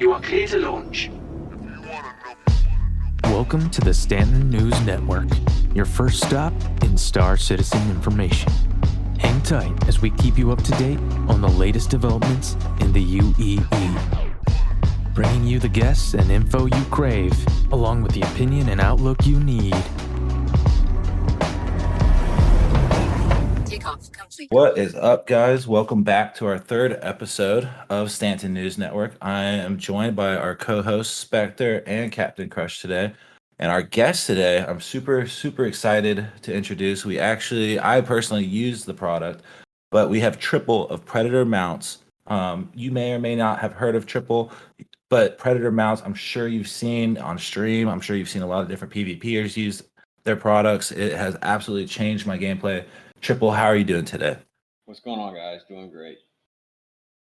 You are clear to launch. Welcome to the Stanton News Network, your first stop in Star Citizen information. Hang tight as we keep you up to date on the latest developments in the UEE. Bringing you the guests and info you crave, along with the opinion and outlook you need. What is up, guys? Welcome back to our third episode of Stanton News Network. I am joined by our co-hosts Spectre and Captain Crush today. And our guest today, I'm super excited to introduce. I personally use the product, but we have Triple of Predator mounts. You may or may not have heard of Triple, but Predator mounts, I'm sure you've seen on stream. I'm sure you've seen a lot of different PvPers use their products. It has absolutely changed my gameplay. Triple, how are you doing today? What's going on, guys? Doing great.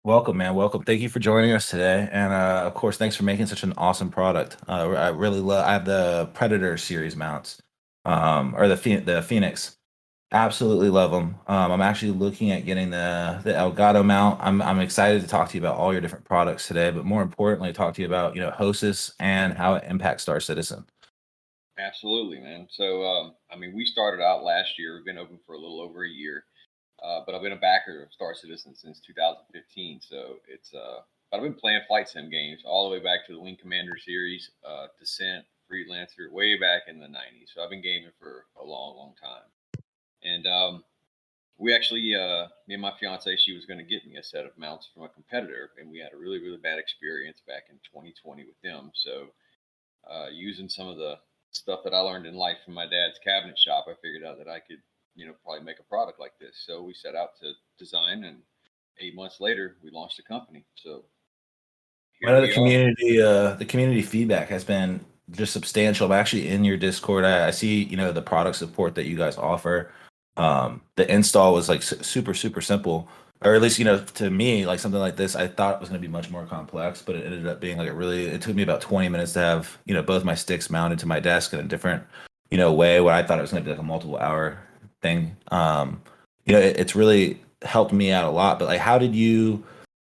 Welcome, man. Welcome. Thank you for joining us today. And of course, thanks for making such an awesome product. I have the Predator series mounts, or the Phoenix. Absolutely love them. I'm actually looking at getting the Elgato mount. I'm excited to talk to you about all your different products today, but more importantly, talk to you about HOSAS and how it impacts Star Citizen. Absolutely, man. So, we started out last year. We've been open for a little over a year, but I've been a backer of Star Citizen since 2015. So but I've been playing flight sim games all the way back to the Wing Commander series, Descent, Freelancer, way back in the 90s. So I've been gaming for a long time. And we actually, me and my fiance, she was going to get me a set of mounts from a competitor, and we had a really bad experience back in 2020 with them. So using some of the stuff that I learned in life from my dad's cabinet shop, I figured out that I could, probably make a product like this. So we set out to design, and 8 months later, we launched a company. So the community feedback has been just substantial. I'm actually in your Discord. I see, the product support that you guys offer. The install was like super simple, or at least, to me, like something like this, I thought it was going to be much more complex, but it ended up being like it took me about 20 minutes to have, both my sticks mounted to my desk in a different, way, where I thought it was going to be like a multiple hour thing. It's really helped me out a lot, but like,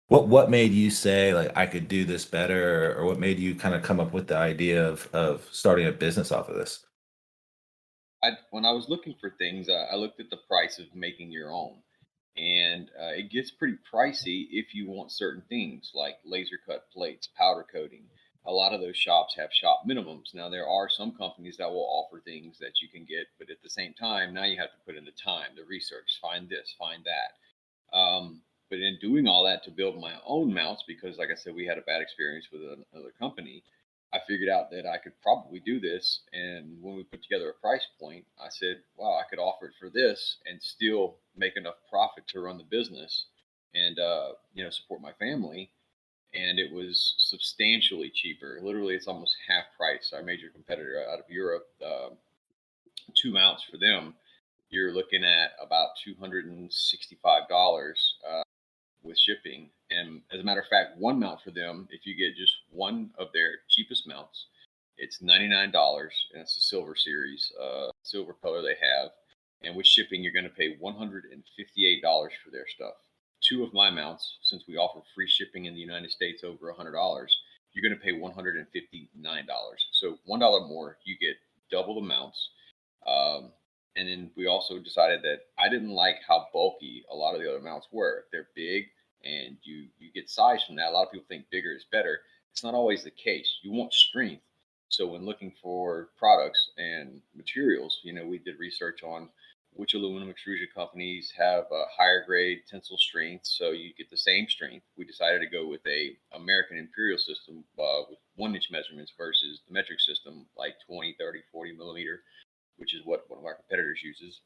what made you say like I could do this better, or what made you kind of come up with the idea of starting a business off of this? When I was looking for things, I looked at the price of making your own, and it gets pretty pricey if you want certain things like laser cut plates, powder coating. A lot of those shops have shop minimums. Now, there are some companies that will offer things that you can get, but at the same time, now you have to put in the time, the research, find this, find that. But in doing all that to build my own mounts, because like I said, we had a bad experience with another company, I figured out that I could probably do this. And when we put together a price point, I said, wow, I could offer it for this and still make enough profit to run the business and, support my family. And it was substantially cheaper. Literally, it's almost half price. Our major competitor out of Europe, 2 mounts for them, you're looking at about $265 with shipping. And as a matter of fact, 1 mount for them, if you get just one of their cheapest mounts, it's $99, and it's a silver series, silver color they have. And with shipping, you're going to pay $158 for their stuff. 2 of my mounts, since we offer free shipping in the United States over $100, you're going to pay $159. So $1 more, you get double the mounts. And then we also decided that I didn't like how bulky a lot of the other mounts were. They're big, and you get size from that. A lot of people think bigger is better. It's not always the case. You want strength. So when looking for products and materials, we did research on which aluminum extrusion companies have a higher grade tensile strength, so you get the same strength. We decided to go with a American Imperial system with 1-inch measurements versus the metric system, like 20, 30, 40 millimeter, which is what one of our competitors uses.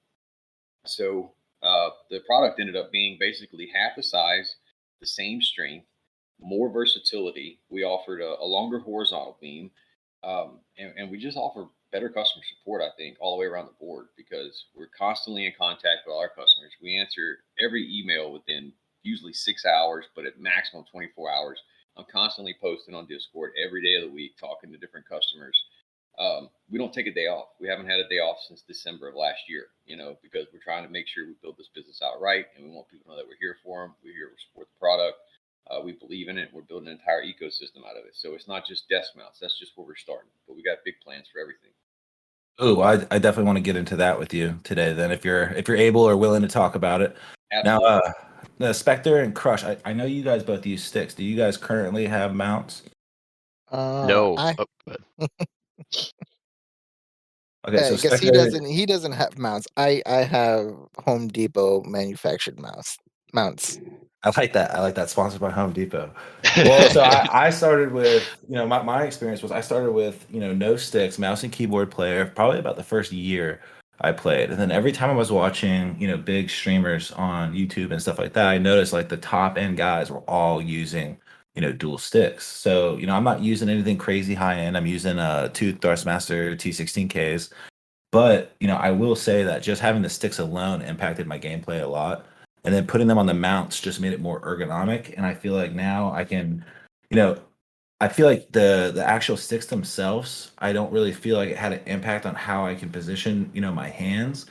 So the product ended up being basically half the size, the same strength, more versatility. We offered a longer horizontal beam, and we just offer better customer support, I think, all the way around the board, because we're constantly in contact with our customers. We answer every email within usually 6 hours, but at maximum 24 hours. I'm constantly posting on Discord every day of the week, talking to different customers. We don't take a day off. We haven't had a day off since December of last year, because we're trying to make sure we build this business out right, and we want people to know that we're here for them. We're here to support the product. We believe in it. We're building an entire ecosystem out of it. So it's not just desk mounts. That's just where we're starting. But we got big plans for everything. Oh, I definitely want to get into that with you today. Then, if you're able or willing to talk about it. Absolutely. Now, the Spectre and Crush. I know you guys both use sticks. Do you guys currently have mounts? No. I But Okay, so I guess Spectre. he doesn't have mounts. I have Home Depot manufactured mounts. I like that. I like that. Sponsored by Home Depot. Well, so I started with, my experience was I started with, no sticks, mouse and keyboard player, probably about the first year I played. And then every time I was watching, big streamers on YouTube and stuff like that, I noticed like the top end guys were all using, dual sticks. So, I'm not using anything crazy high end. I'm using two Thrustmaster T16Ks. But, I will say that just having the sticks alone impacted my gameplay a lot. And then putting them on the mounts just made it more ergonomic. And I feel like now I can, you know, I feel like the actual sticks themselves, I don't really feel like it had an impact on how I can position, my hands.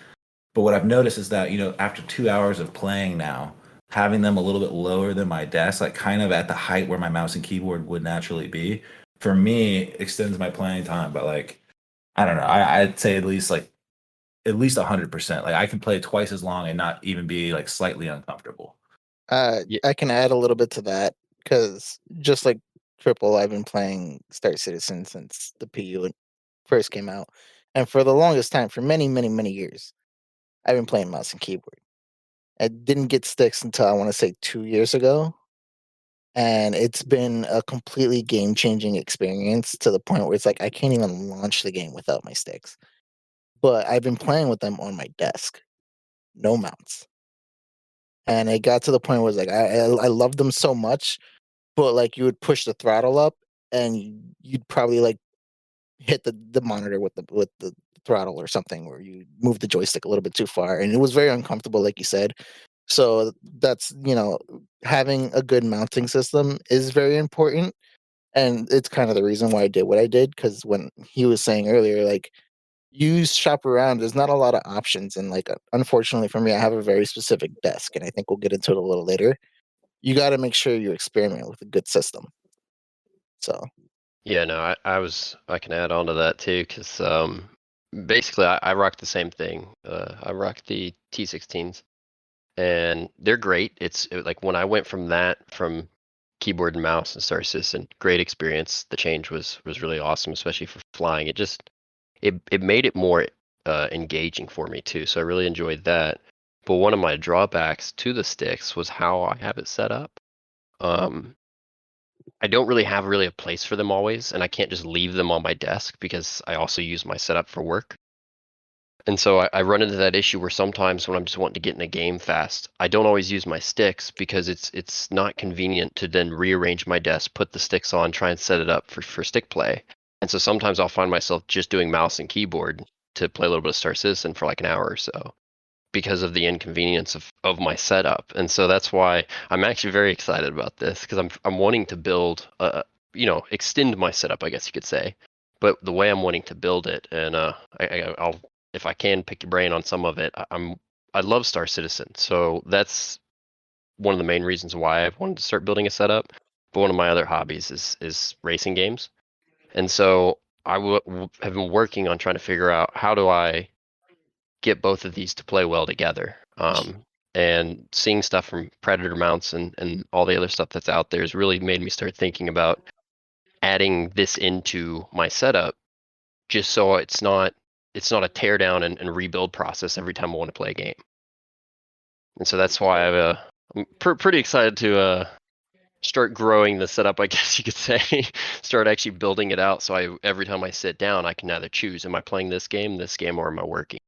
But what I've noticed is that, after 2 hours of playing now, having them a little bit lower than my desk, like kind of at the height where my mouse and keyboard would naturally be, for me, extends my playing time. But like, I don't know, I'd say at least 100%. Like I can play twice as long and not even be like slightly uncomfortable. Yeah. I can add a little bit to that because just like Triple, I've been playing Star Citizen since the PU first came out, and for the longest time, for many, many, many years, I've been playing mouse and keyboard. I didn't get sticks until I want to say 2 years ago, and it's been a completely game changing experience to the point where it's like I can't even launch the game without my sticks. But I've been playing with them on my desk, no mounts. And it got to the point where it's like I love them so much, but like you would push the throttle up and you'd probably like hit the monitor with the throttle or something, or you move the joystick a little bit too far, and it was very uncomfortable, like you said. So that's having a good mounting system is very important, and it's kind of the reason why I did what I did. Because when he was saying earlier, like you shop around, there's not a lot of options, and like unfortunately for me, I have a very specific desk, and I think we'll get into it a little later. You got to make sure you experiment with a good system. So Yeah, no, I can add on to that too, because basically I rock the same thing. I rock the T16s, and they're great. Like when I went from keyboard and mouse and Star Citizen, great experience. The change was really awesome, especially for flying. It made it more engaging for me too. So I really enjoyed that. But one of my drawbacks to the sticks was how I have it set up. I don't really have a place for them always, and I can't just leave them on my desk because I also use my setup for work. And so I run into that issue where sometimes when I'm just wanting to get in a game fast, I don't always use my sticks because it's not convenient to then rearrange my desk, put the sticks on, try and set it up for stick play. And so sometimes I'll find myself just doing mouse and keyboard to play a little bit of Star Citizen for like an hour or so because of the inconvenience of my setup. And so that's why I'm actually very excited about this because I'm wanting to build extend my setup, I guess you could say. But the way I'm wanting to build it, and I'll if I can pick your brain on some of it, I love Star Citizen. So that's one of the main reasons why I've wanted to start building a setup. But one of my other hobbies is racing games. And so have been working on trying to figure out how do I get both of these to play well together. And seeing stuff from Predator mounts and all the other stuff that's out there has really made me start thinking about adding this into my setup, just so it's not a tear down and rebuild process every time I want to play a game. And so that's why I'm pretty excited to start growing the setup, I guess you could say. Start actually building it out, so every time I sit down, I can either choose: am I playing this game, or am I working?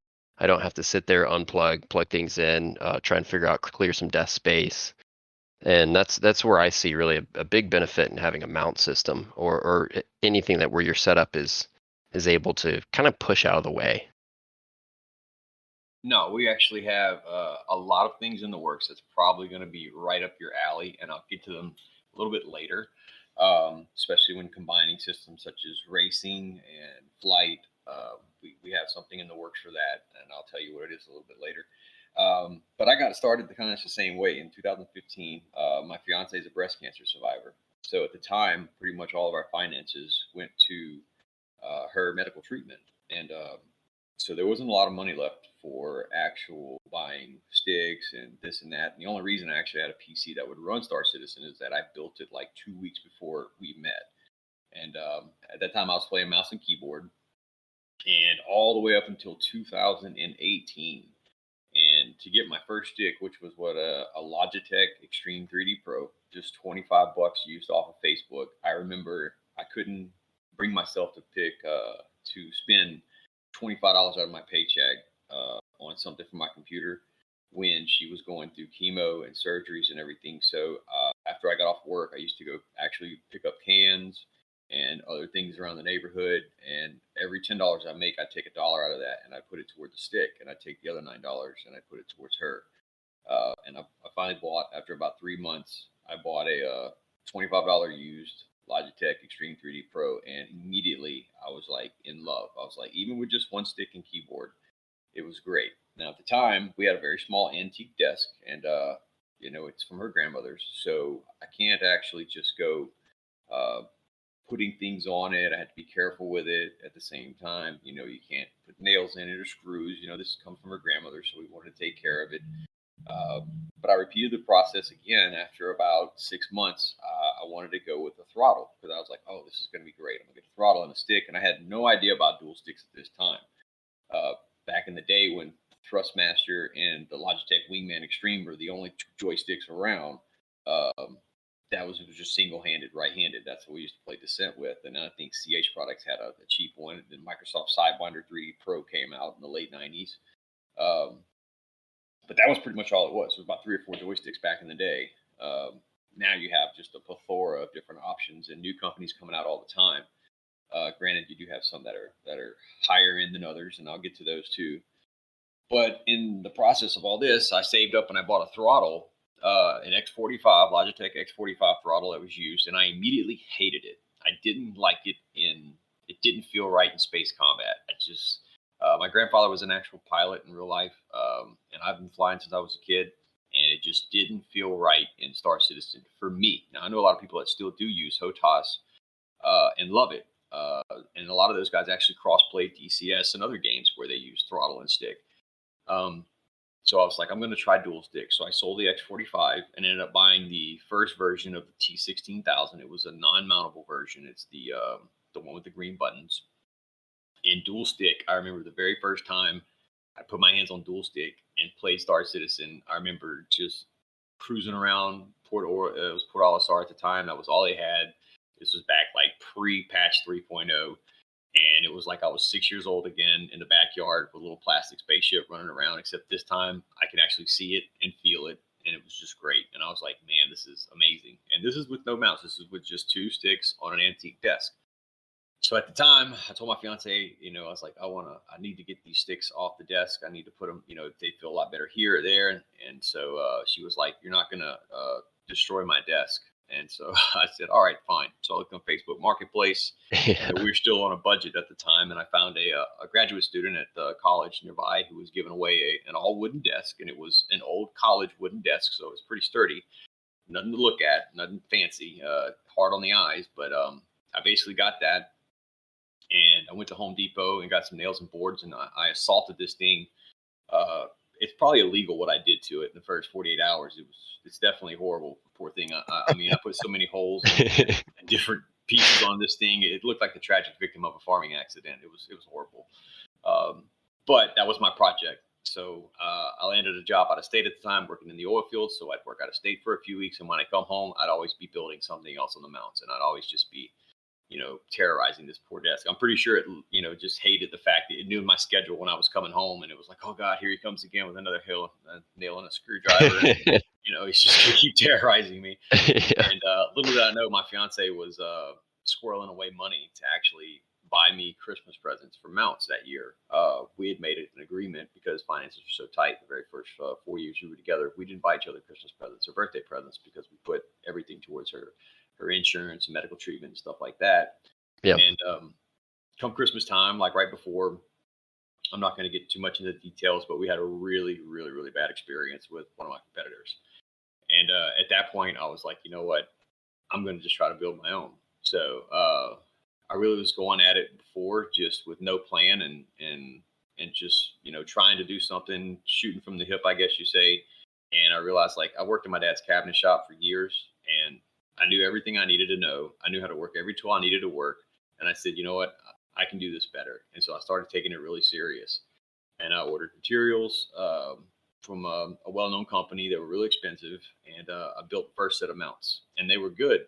I don't have to sit there, plug things in, try and figure out, clear some desk space. And that's where I see really a big benefit in having a mount system or anything that where your setup is able to kind of push out of the way. No, we actually have a lot of things in the works that's probably going to be right up your alley, and I'll get to them a little bit later, especially when combining systems such as racing and flight. We have something in the works for that, and I'll tell you what it is a little bit later. But I got started the kind of the same way in 2015. My fiance is a breast cancer survivor. So at the time, pretty much all of our finances went to her medical treatment. And so there wasn't a lot of money left for actual buying sticks and this and that. And the only reason I actually had a PC that would run Star Citizen is that I built it like 2 weeks before we met. And at that time, I was playing mouse and keyboard, and all the way up until 2018. And to get my first stick, which was a Logitech Extreme 3D Pro, just $25 used off of Facebook. I remember I couldn't bring myself to to spend $25 out of my paycheck on something for my computer when she was going through chemo and surgeries and everything. So after I got off work, I used to go actually pick up cans and other things around the neighborhood. And every $10 I make, I take $1 out of that and I put it toward the stick, and I take the other $9 and I put it towards her. And I finally bought, after about 3 months, I bought a $25 used Logitech Extreme 3D Pro, and immediately I was like in love. I was like, even with just one stick and keyboard, it was great. Now at the time, we had a very small antique desk, and it's from her grandmother's, so I can't actually just go uh, putting things on it. I had to be careful with it at the same time. You can't put nails in it or screws. This comes from her grandmother, so we wanted to take care of it. But I repeated the process again after about 6 months. I wanted to go with the throttle because I was like, oh, this is going to be great. I'm going to get the throttle and a stick. And I had no idea about dual sticks at this time. Back in the day when Thrustmaster and the Logitech Wingman Extreme were the only two joysticks around, it was just single-handed, right-handed. That's what we used to play Descent with. And I think CH Products had a cheap one. And then Microsoft Sidewinder 3D Pro came out in the late 90s. But that was pretty much all it was. It was about 3 or 4 joysticks back in the day. Now you have just a plethora of different options and new companies coming out all the time. Granted, you do have some that are higher end than others, and I'll get to those too. But in the process of all this, I saved up and I bought a throttle, an X45, Logitech X45 throttle that was used, and I immediately hated it. I didn't like it it didn't feel right in space combat. My grandfather was an actual pilot in real life, and I've been flying since I was a kid, and it just didn't feel right in Star Citizen for me. Now, I know a lot of people that still do use HOTAS and love it. And a lot of those guys actually cross-play DCS and other games where they use throttle and stick. So I was like, I'm going to try dual stick. So I sold the X45 and ended up buying the first version of the T16000. It was a non-mountable version. It's the one with the green buttons. And dual stick, I remember the very first time I put my hands on dual stick and played Star Citizen. I remember just cruising around it was Port Olisar at the time. That was all they had. This was back like pre-patch 3.0. And it was like I was 6 years old again in the backyard with a little plastic spaceship running around, except this time I could actually see it and feel it. And it was just great. And I was like, man, this is amazing. And this is with no mouse. This is with just 2 sticks on an antique desk. So at the time, I told my fiance, I was like, I need to get these sticks off the desk. I need to put them, they feel a lot better here or there. And so she was like, you're not going to destroy my desk. And so I said, all right, fine. So I looked on Facebook Marketplace. Yeah. We were still on a budget at the time. And I found a graduate student at the college nearby who was giving away an all wooden desk. And it was an old college wooden desk. So it was pretty sturdy. Nothing to look at, nothing fancy, hard on the eyes. But I basically got that. And I went to Home Depot and got some nails and boards, and I assaulted this thing. It's probably illegal what I did to it in the first 48 hours. It's definitely horrible. Poor thing. I mean, I put so many holes and different pieces on this thing. It looked like the tragic victim of a farming accident. It was horrible. But that was my project. So I landed a job out of state at the time, working in the oil field. So I'd work out of state for a few weeks, and when I come home, I'd always be building something else on the mounts, and I'd always just be terrorizing this poor desk. I'm pretty sure it, just hated the fact that it knew my schedule when I was coming home, and it was like, oh God, here he comes again with another nail and a screwdriver. And, he's just gonna keep terrorizing me. Yeah. And little did I know, my fiance was squirreling away money to actually buy me Christmas presents for mounts that year. We had made an agreement because finances were so tight the very first 4 years we were together. We didn't buy each other Christmas presents or birthday presents because we put everything towards her insurance and medical treatment and stuff like that. Yeah. And come Christmas time, like right before, I'm not going to get too much into the details, but we had a really, really, really bad experience with one of my competitors. And at that point, I was like, you know what? I'm going to just try to build my own. So I really was going at it before, just with no plan and just trying to do something, shooting from the hip, I guess you say. And I realized, like, I worked in my dad's cabinet shop for years, and I knew everything I needed to know. I knew how to work every tool I needed to work. And I said, you know what? I can do this better. And so I started taking it really serious. And I ordered materials from a well-known company that were really expensive, and I built the first set of mounts, and they were good,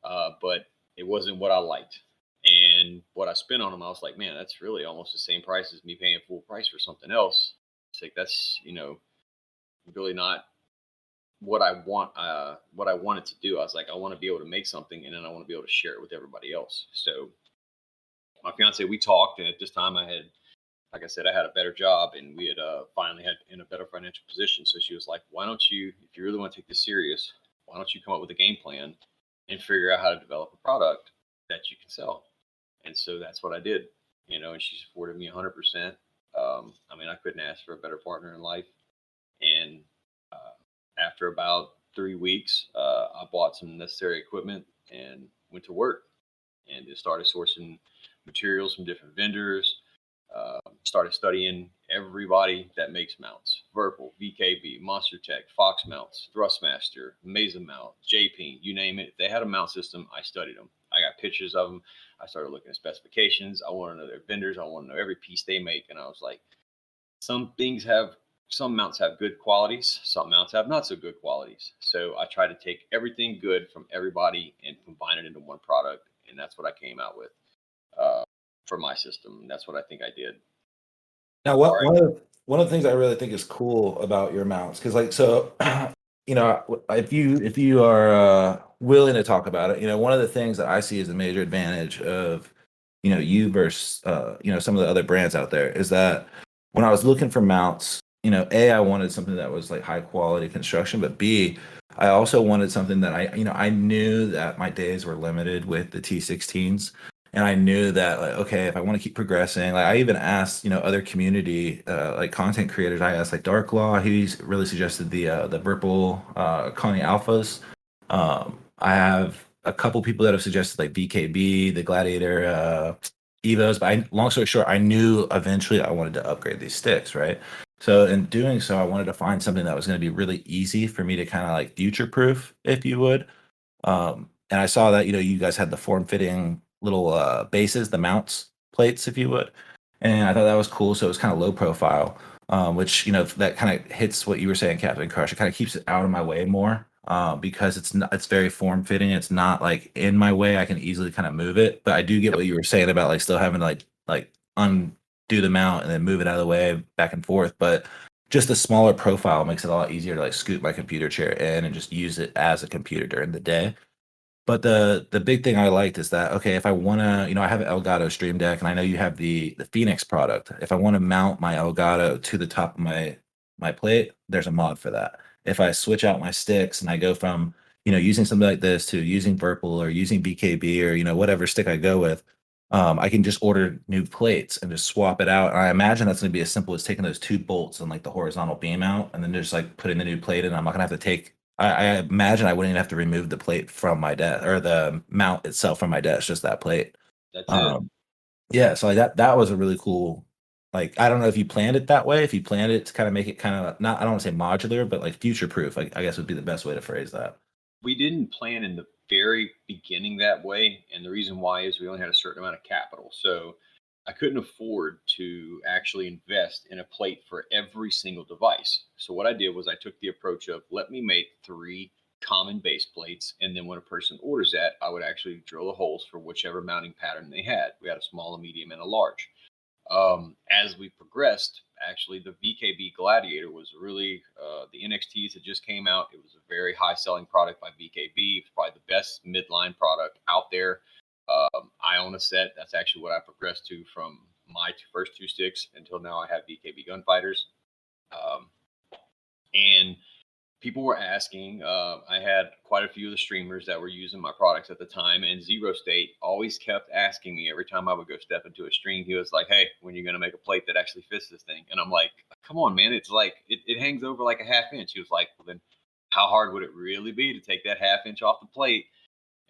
but it wasn't what I liked. And what I spent on them, I was like, man, that's really almost the same price as me paying full price for something else. It's like that's really not what I wanted to do. I was like, I want to be able to make something, and then I want to be able to share it with everybody else. So my fiance, we talked, and at this time I had, like I said, I had a better job, and we had finally had in a better financial position. So she was like, why don't you, if you really want to take this serious, why don't you come up with a game plan and figure out how to develop a product that you can sell? And so that's what I did, and she supported me 100%. I mean, I couldn't ask for a better partner in life. And after about 3 weeks, I bought some necessary equipment and went to work and just started sourcing materials from different vendors. Started studying everybody that makes mounts: Virpil, VKB, Monster Tech, Fox Mounts, Thrustmaster, Mesa Mount, JP, you name it. If they had a mount system, I studied them. I got pictures of them. I started looking at specifications. I want to know their vendors. I want to know every piece they make. And I was like, some mounts have good qualities. Some mounts have not so good qualities. So I try to take everything good from everybody and combine it into one product. And that's what I came out with for my system. And that's what I think I did. Now, one of the things I really think is cool about your mounts, because like so, if you are willing to talk about it, one of the things that I see as a major advantage of you versus some of the other brands out there is that when I was looking for mounts, A, I wanted something that was like high quality construction, but B, I also wanted something that I knew that my days were limited with the T16s. And I knew that, like, okay, if I want to keep progressing, like I even asked, other community like content creators. I asked like Darklaw. He's really suggested the Virpil Connie Alphas. I have a couple people that have suggested like VKB, the Gladiator Evos. But long story short, I knew eventually I wanted to upgrade these sticks, right? So in doing so, I wanted to find something that was going to be really easy for me to kind of like future proof, if you would. And I saw that you guys had the form fitting little bases, the mounts plates, if you would, and I thought that was cool. So it was kind of low profile, which that kind of hits what you were saying, Captain Crush. It kind of keeps it out of my way more because it's very form fitting. It's not like in my way. I can easily kind of move it, but I do get what you were saying about like still having to like undo the mount and then move it out of the way back and forth, but just the smaller profile makes it a lot easier to like scoot my computer chair in and just use it as a computer during the day. But the big thing I liked is that, okay, if I want to, I have an Elgato Stream Deck, and I know you have the Phoenix product. If I want to mount my Elgato to the top of my plate, there's a mod for that. If I switch out my sticks and I go from using something like this to using Virpil or using BKB or whatever stick I go with, I can just order new plates and just swap it out. And I imagine that's going to be as simple as taking those two bolts and like the horizontal beam out, and then just like putting the new plate in. I'm not gonna have to take. I imagine I wouldn't even have to remove the plate from my desk or the mount itself from my desk, just that plate. That's it. Yeah, so like that was a really cool. Like I don't know if you planned it that way. If you planned it to kind of make it kind of not, I don't want to say modular, but like future proof. Like I guess would be the best way to phrase that. We didn't plan in the very beginning that way. And the reason why is we only had a certain amount of capital. So I couldn't afford to actually invest in a plate for every single device. So what I did was I took the approach of let me make 3 common base plates. And then when a person orders that, I would actually drill the holes for whichever mounting pattern they had. We had a small, a medium, and a large. As we progressed, actually, the VKB Gladiator was really the NXTs that just came out. It was a very high selling product by VKB. It's probably the best midline product out there. I own a set. That's actually what I progressed to from my first 2 sticks until now. I have VKB Gunfighters. And people were asking. I had quite a few of the streamers that were using my products at the time, and Zero State always kept asking me every time I would go step into a stream. He was like, "Hey, when are you going to make a plate that actually fits this thing?" And I'm like, "Come on, man! It's like it hangs over like a half inch." He was like, "Well, then how hard would it really be to take that half inch off the plate?"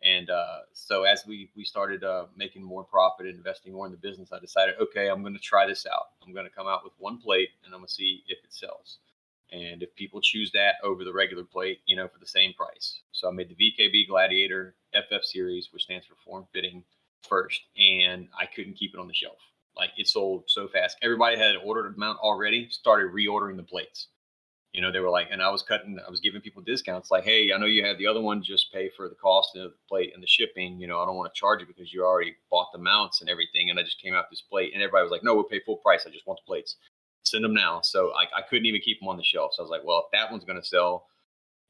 And so as we started making more profit and investing more in the business, I decided, okay, I'm going to try this out. I'm going to come out with one plate and I'm going to see if it sells. And if people choose that over the regular plate, for the same price. So I made the VKB Gladiator FF series, which stands for form fitting first. And I couldn't keep it on the shelf. Like it sold so fast. Everybody had ordered a mount already, started reordering the plates. They were like, and I was giving people discounts like, hey, I know you had the other one, just pay for the cost of the plate and the shipping. I don't want to charge you because you already bought the mounts and everything. And I just came out this plate and everybody was like, no, we'll pay full price. I just want the plates. Send them now. So I couldn't even keep them on the shelf. So I was like, well, if that one's going to sell,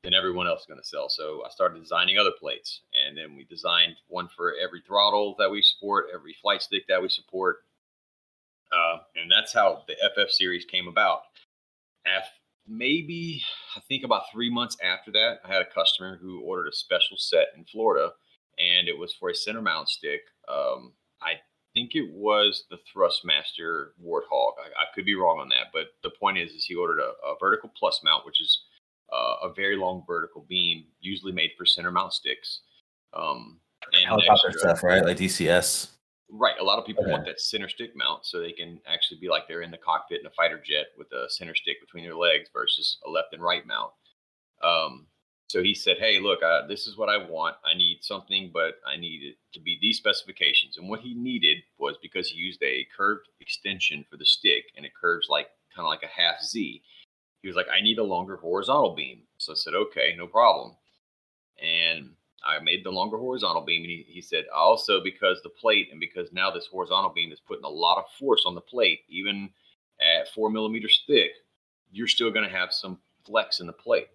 then everyone else is going to sell. So I started designing other plates. And then we designed one for every throttle that we support, every flight stick that we support. And that's how the FF series came about. Maybe I think about 3 months after that, I had a customer who ordered a special set in Florida, and it was for a center mount stick. I think it was the Thrustmaster Warthog. I could be wrong on that, but the point is he ordered a vertical plus mount, which is a very long vertical beam, usually made for center mount sticks. And Helicopter stuff, right? Like DCS. Right. A lot of people want that center stick mount so they can actually be like they're in the cockpit in a fighter jet with a center stick between their legs versus a left and right mount. So he said, hey, look, this is what I want. I need something, but I need it to be these specifications. And what he needed was, because he used a curved extension for the stick and it curves like kind of like a half Z. He was like, I need a longer horizontal beam. So I said, okay, no problem. And I made the longer horizontal beam, and he said also, because the plate, and because now this horizontal beam is putting a lot of force on the plate, even at 4 millimeters thick, you're still going to have some flex in the plate.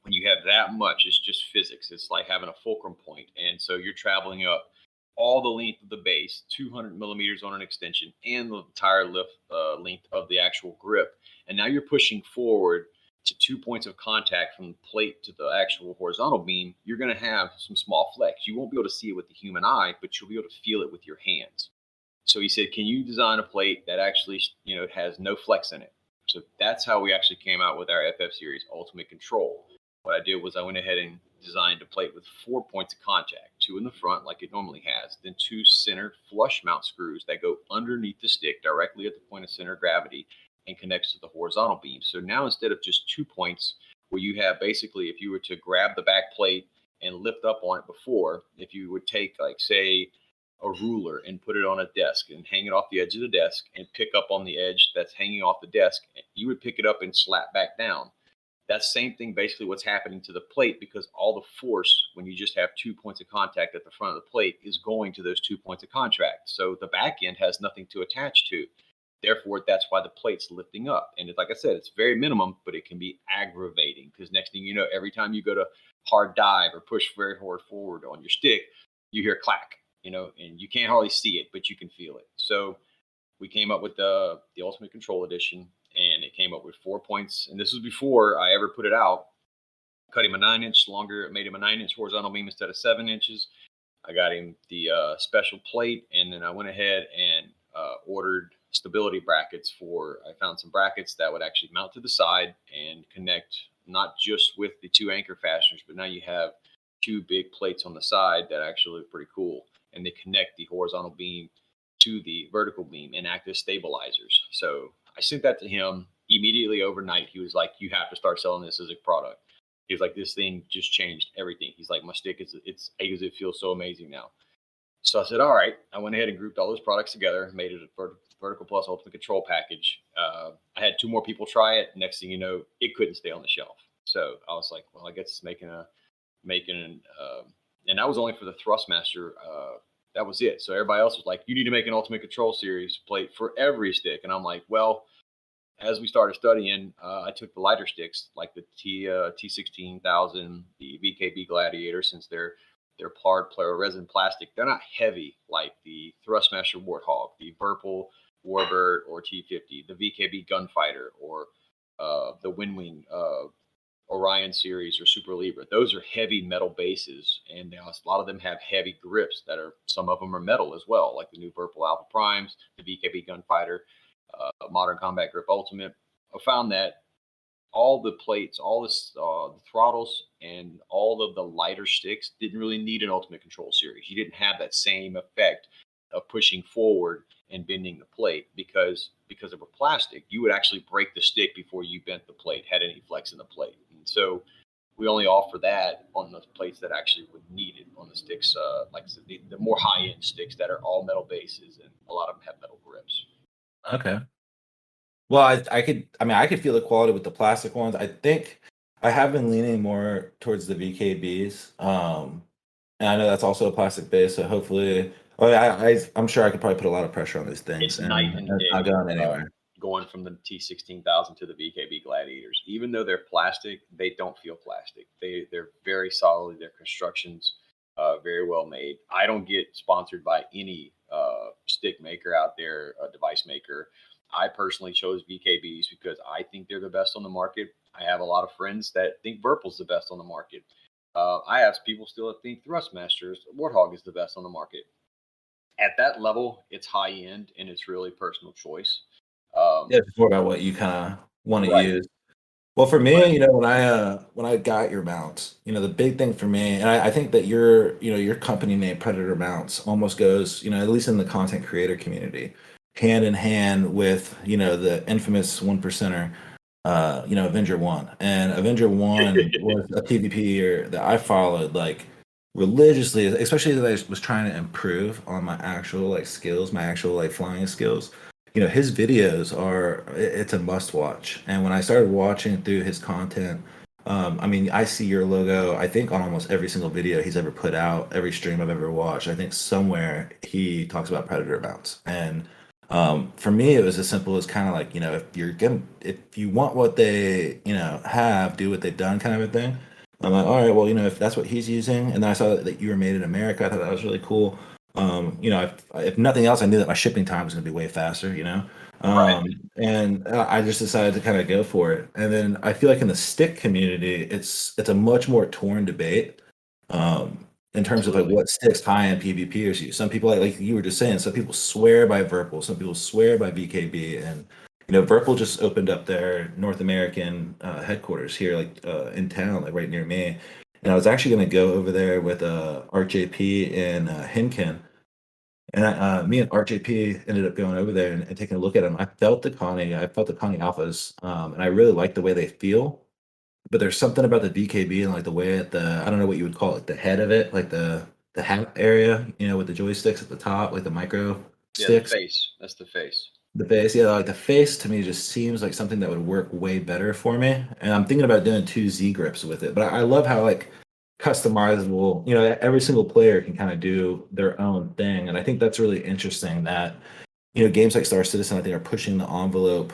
When you have that much, it's just physics. It's like having a fulcrum point. And so you're traveling up all the length of the base, 200 millimeters on an extension, and the entire length of the actual grip. And now you're pushing forward to 2 points of contact from the plate to the actual horizontal beam. You're going to have some small flex. You won't be able to see it with the human eye, but you'll be able to feel it with your hands. So he said, can you design a plate that actually, has no flex in it? So that's how we actually came out with our FF series Ultimate Control. What I did was I went ahead and designed a plate with 4 points of contact, 2 in the front like it normally has, then 2 center flush mount screws that go underneath the stick directly at the point of center of gravity and connects to the horizontal beam. So now, instead of just 2 points where you have basically, if you were to grab the back plate and lift up on it before, if you would take, like, say, a ruler and put it on a desk and hang it off the edge of the desk and pick up on the edge that's hanging off the desk, you would pick it up and slap back down. That same thing, basically what's happening to the plate, because all the force, when you just have 2 points of contact at the front of the plate, is going to those 2 points of contact. So the back end has nothing to attach to. Therefore, that's why the plate's lifting up. And like I said, it's very minimum, but it can be aggravating, because next thing you know, every time you go to hard dive or push very hard forward on your stick, you hear clack, and you can't hardly see it, but you can feel it. So we came up with the Ultimate Control Edition, and it came up with 4 points. And this was before I ever put it out. Cut him a 9-inch longer, made him a 9-inch horizontal beam instead of 7 inches. I got him the special plate, and then I went ahead and ordered stability brackets I found some brackets that would actually mount to the side and connect not just with the 2 anchor fasteners, but now you have 2 big plates on the side that actually look pretty cool. And they connect the horizontal beam to the vertical beam and act as stabilizers. So I sent that to him immediately overnight. He was like, you have to start selling this as a product. He was like, this thing just changed everything. He's like, my stick it feels so amazing now. So I said, all right. I went ahead and grouped all those products together, made it a Vertical Plus Ultimate Control package. I had 2 more people try it. Next thing you know, it couldn't stay on the shelf. So I was like, well, I guess it's making and that was only for the Thrustmaster. That was it. So everybody else was like, you need to make an Ultimate Control series plate for every stick. And I'm like, well, as we started studying, I took the lighter sticks, like the T16000, the VKB Gladiator, since they're hard resin plastic. They're not heavy like the Thrustmaster Warthog, the Verpal Warbird or T50, the VKB Gunfighter, or the Windwing Orion series or Super Libra. Those are heavy metal bases, and a lot of them have heavy grips that are, some of them are metal as well, like the new Purple Alpha Primes, the VKB Gunfighter, Modern Combat Grip Ultimate. I found that all the plates, all the throttles, and all of the lighter sticks didn't really need an Ultimate Control series. You didn't have that same effect of pushing forward and bending the plate because of a plastic. You would actually break the stick before you bent the plate, had any flex in the plate. And so we only offer that on the plates that actually would need it on the sticks, like I said, the more high end sticks that are all metal bases, and a lot of them have metal grips. Okay. Well, I could feel the quality with the plastic ones. I think I have been leaning more towards the VKBs. And I know that's also a plastic base, so hopefully, oh, yeah, I'm sure I could probably put a lot of pressure on these things, It's and night and it's not day. going anywhere. Going from the T16,000 to the VKB Gladiators. Even though they're plastic, they don't feel plastic. They're very solid. Their constructions very well made. I don't get sponsored by any stick maker out there, device maker. I personally chose VKBs because I think they're the best on the market. I have a lot of friends that think Burple's the best on the market. I have people still that think Thrustmasters, Warthog is the best on the market. At that level, it's high end and it's really personal choice. Yeah, it's more about what you kind of want to Right. use. Well, for But me, when I got your mounts, the big thing for me, and I think that your company name Predator Mounts almost goes, at least in the content creator community, hand in hand with, the infamous one percenter, Avenger One. And Avenger One was a PvP that I followed like religiously, especially as I was trying to improve on my actual like skills, my actual like flying skills. His videos it's a must watch. And when I started watching through his content, I mean, I see your logo, I think on almost every single video he's ever put out, every stream I've ever watched. I think somewhere he talks about Predator mounts. And for me, it was as simple as kind of like, if you want what they, have, do what they've done kind of a thing. I'm like, all right, well, if that's what he's using, and then I saw that you were made in America, I thought that was really cool. If nothing else, I knew that my shipping time was going to be way faster, right. and I just decided to kind of go for it. And then I feel like in the stick community, it's a much more torn debate. In terms of like Absolutely. what sticks high end PvPers use. Some people like you were just saying, some people swear by Verpal, some people swear by VKB, and Verpal just opened up their North American headquarters here, like in town, like right near me. And I was actually going to go over there with RJP and Hinkin, and me and RJP ended up going over there and taking a look at them. I felt the Connie alphas, and I really like the way they feel. But there's something about the VKB and like the way I don't know what you would call it, the head of it, like the hat area, with the joysticks at the top, like the micro Yeah, the sticks, face. That's the face. the face. Yeah, like the face to me just seems like something that would work way better for me. And I'm thinking about doing two Z grips with it. But I love how like customizable, every single player can kind of do their own thing. And I think that's really interesting that games like Star Citizen, I think, are pushing the envelope,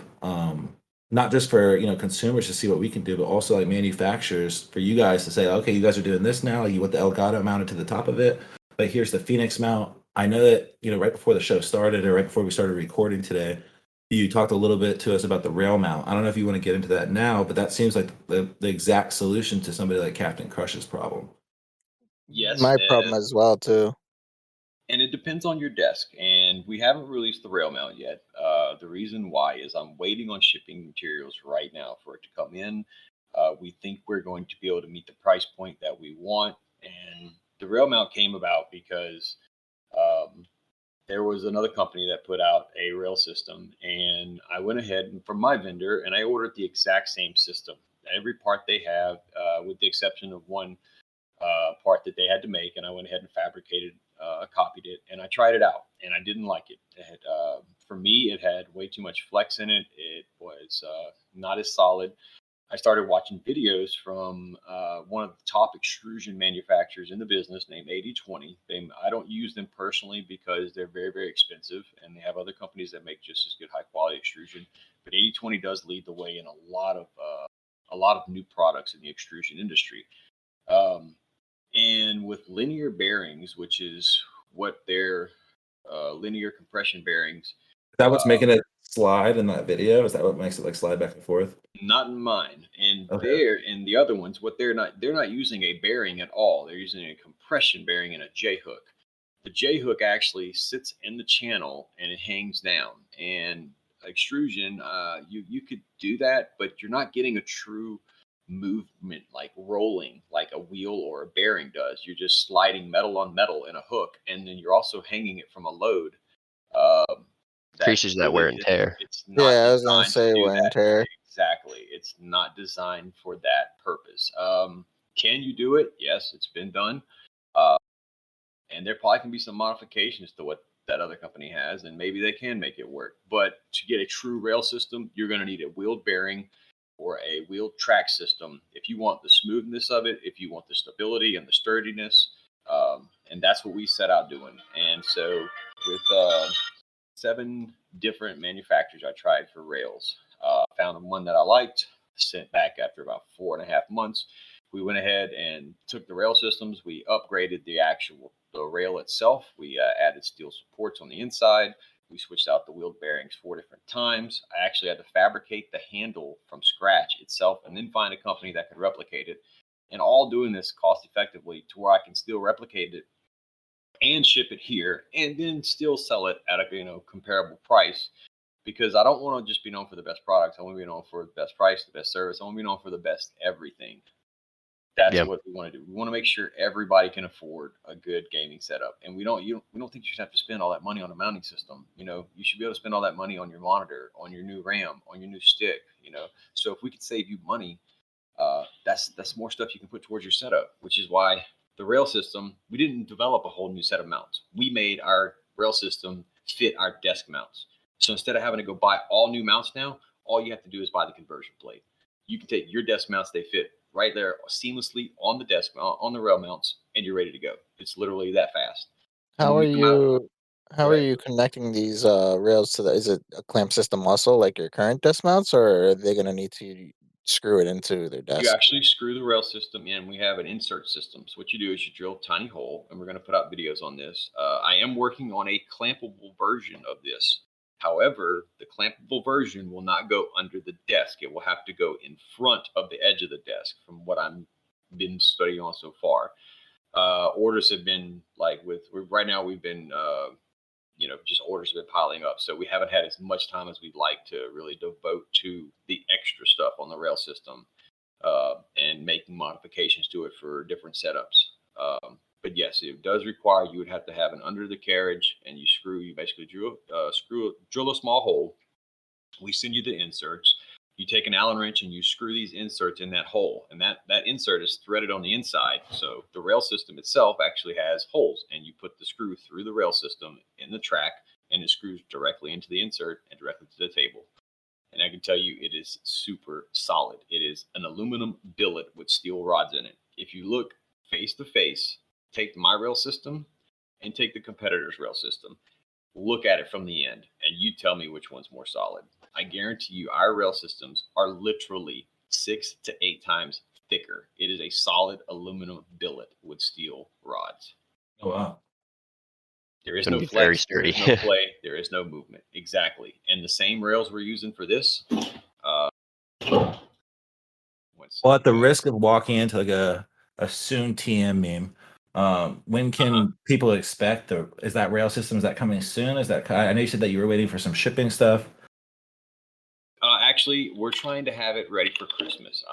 not just for consumers to see what we can do, but also like manufacturers for you guys to say, okay, you guys are doing this now. You want the Elgato mounted to the top of it, but here's the Phoenix mount. I know that right before the show started, or right before we started recording today, you talked a little bit to us about the rail mount. I don't know if you want to get into that now, but that seems like the exact solution to somebody like Captain Crush's problem. Yes, My problem as well too. and it depends on your desk. And we haven't released the rail mount yet. The reason why is I'm waiting on shipping materials right now for it to come in. We think we're going to be able to meet the price point that we want. And the rail mount came about because um, there was another company that put out a rail system, and I went ahead and from my vendor and I ordered the exact same system. Every part they have, with the exception of one part that they had to make, and I went ahead and fabricated, copied it, and I tried it out, and I didn't like it. For me, it had way too much flex in it. It was not as solid. I started watching videos from one of the top extrusion manufacturers in the business named 8020. I don't use them personally because they're very, very expensive, and they have other companies that make just as good high quality extrusion. But 8020 does lead the way in a lot of new products in the extrusion industry. Um, and with linear bearings, which is what their linear compression bearings. Is that what's making it slide in that video? Is that what makes it like slide back and forth? Not in mine. And Okay. in the other ones, what they're not using a bearing at all. They're using a compression bearing and a J hook. The J hook actually sits in the channel and it hangs down. And extrusion, you could do that, but you're not getting a true movement like rolling like a wheel or a bearing does. You're just sliding metal on metal in a hook, and then you're also hanging it from a load. Um, that Increases that really wear and tear. it's not Yeah, I was gonna designed to say do wear and that. tear. Exactly. It's not designed for that purpose. Can you do it? Yes, it's been done. Uh, and there probably can be some modifications to what that other company has, and maybe they can make it work. But to get a true rail system, you're going to need a wheeled bearing or a wheeled track system if you want the smoothness of it, if you want the stability and the sturdiness. And that's what we set out doing. And so with 7 different manufacturers I tried for rails. Found one that I liked, sent back after about 4.5 months. We went ahead and took the rail systems. We upgraded the rail itself. We added steel supports on the inside. We switched out the wheel bearings 4 different times. I actually had to fabricate the handle from scratch itself and then find a company that could replicate it. And all doing this cost effectively to where I can still replicate it and ship it here and then still sell it at a comparable price, because I don't want to just be known for the best products. I want to be known for the best price, the best service. I want to be known for the best everything. That's Yeah. what we want to do. We want to make sure everybody can afford a good gaming setup, and we don't think you should have to spend all that money on a mounting system. You should be able to spend all that money on your monitor, on your new RAM, on your new stick. So if we could save you money, that's more stuff you can put towards your setup, which is why the rail system, we didn't develop a whole new set of mounts. We made our rail system fit our desk mounts. So instead of having to go buy all new mounts now, all you have to do is buy the conversion plate. You can take your desk mounts, they fit right there seamlessly on the desk mount, on the rail mounts, and you're ready to go. It's literally that fast. And How when are we come out, you? How go are ahead. you connecting these rails to the? Is it a clamp system also like your current desk mounts, or are they gonna need to screw it into their You desk? actually screw the rail system in. We have an insert system. So what you do is you drill a tiny hole, and we're going to put out videos on this. I am working on a clampable version of this. However, the clampable version will not go under the desk. It will have to go in front of the edge of the desk, from what I'm been studying on so far. Orders have been right now we've been just orders have been piling up. So we haven't had as much time as we'd like to really devote to the extra stuff on the rail system, and making modifications to it for different setups. But yes, it does require you would have to have an under the carriage, and you basically drill a small hole. We send you the inserts. You take an Allen wrench and you screw these inserts in that hole, and that insert is threaded on the inside. So the rail system itself actually has holes, and you put the screw through the rail system in the track, and it screws directly into the insert and directly to the table. And I can tell you it is super solid. It is an aluminum billet with steel rods in it. If you look face to face, take my rail system and take the competitor's rail system, look at it from the end, and you tell me which one's more solid. I guarantee you our rail systems are literally 6 to 8 times thicker. It is a solid aluminum billet with steel rods. Oh wow. There is Gonna no be very flex, there is sturdy. no play, there is no movement. Exactly. And the same rails we're using for this, Well, at the risk of walking into like a soon TM meme, when can people expect is that rail system, is that coming soon? I know you said that you were waiting for some shipping stuff. Actually, we're trying to have it ready for Christmas.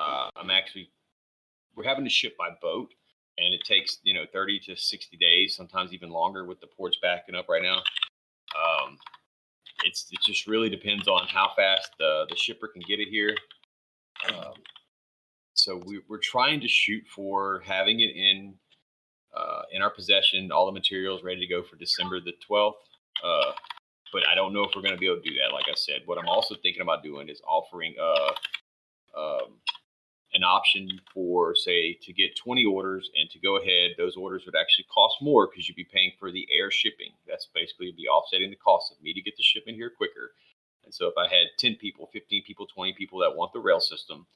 We're having to ship by boat, and it takes 30 to 60 days, sometimes even longer, with the ports backing up right now. It just really depends on how fast the shipper can get it here. So we're trying to shoot for having it in our possession, all the materials ready to go for December the 12th. But I don't know if we're going to be able to do that. Like I said, what I'm also thinking about doing is offering an option for, say, to get 20 orders, and to go ahead, those orders would actually cost more because you'd be paying for the air shipping. That's basically be offsetting the cost of me to get the shipment here quicker. And so if I had 10 people, 15 people, 20 people that want the rail system,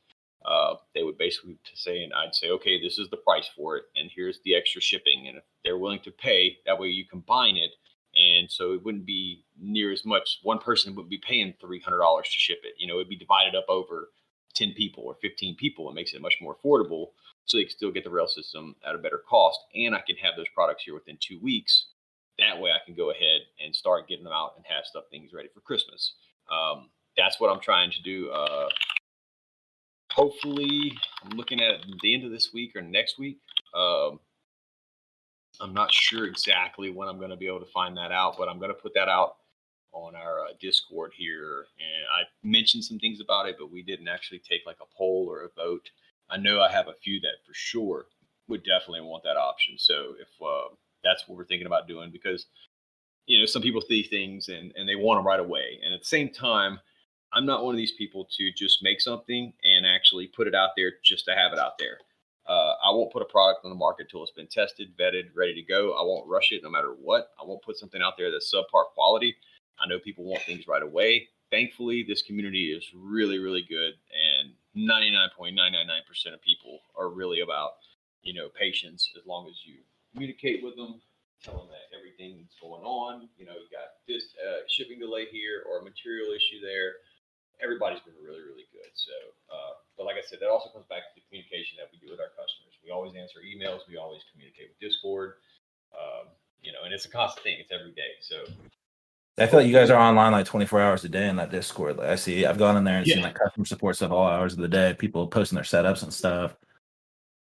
they would basically say, and I'd say, okay, this is the price for it, and here's the extra shipping. And if they're willing to pay, that way you combine it, And so it wouldn't be near as much. One person would be paying $300 to ship it. It'd be divided up over 10 people or 15 people. It makes it much more affordable, so they can still get the rail system at a better cost. And I can have those products here within 2 weeks. That way I can go ahead and start getting them out and have things ready for Christmas. That's what I'm trying to do. Hopefully, I'm looking at the end of this week or next week. I'm not sure exactly when I'm going to be able to find that out, but I'm going to put that out on our Discord here. And I mentioned some things about it, but we didn't actually take like a poll or a vote. I know I have a few that for sure would definitely want that option. So if that's what we're thinking about doing, because some people see things and they want them right away. And at the same time, I'm not one of these people to just make something and actually put it out there just to have it out there. I won't put a product on the market until it's been tested, vetted, ready to go. I won't rush it no matter what. I won't put something out there that's subpar quality. I know people want things right away. Thankfully, this community is really, really good. And 99.999% of people are really about, patience, as long as you communicate with them, tell them that everything's going on. You got this shipping delay here or a material issue there. Everybody's been really, really good. So, but like I said, that also comes back to the communication that we do with our customers. We always answer emails. We always communicate with Discord. And it's a constant thing. It's every day. So I feel like you guys are online like 24 hours a day in that Discord. Like I've gone in there and Yeah. seen like customer support stuff all hours of the day. People posting their setups and stuff,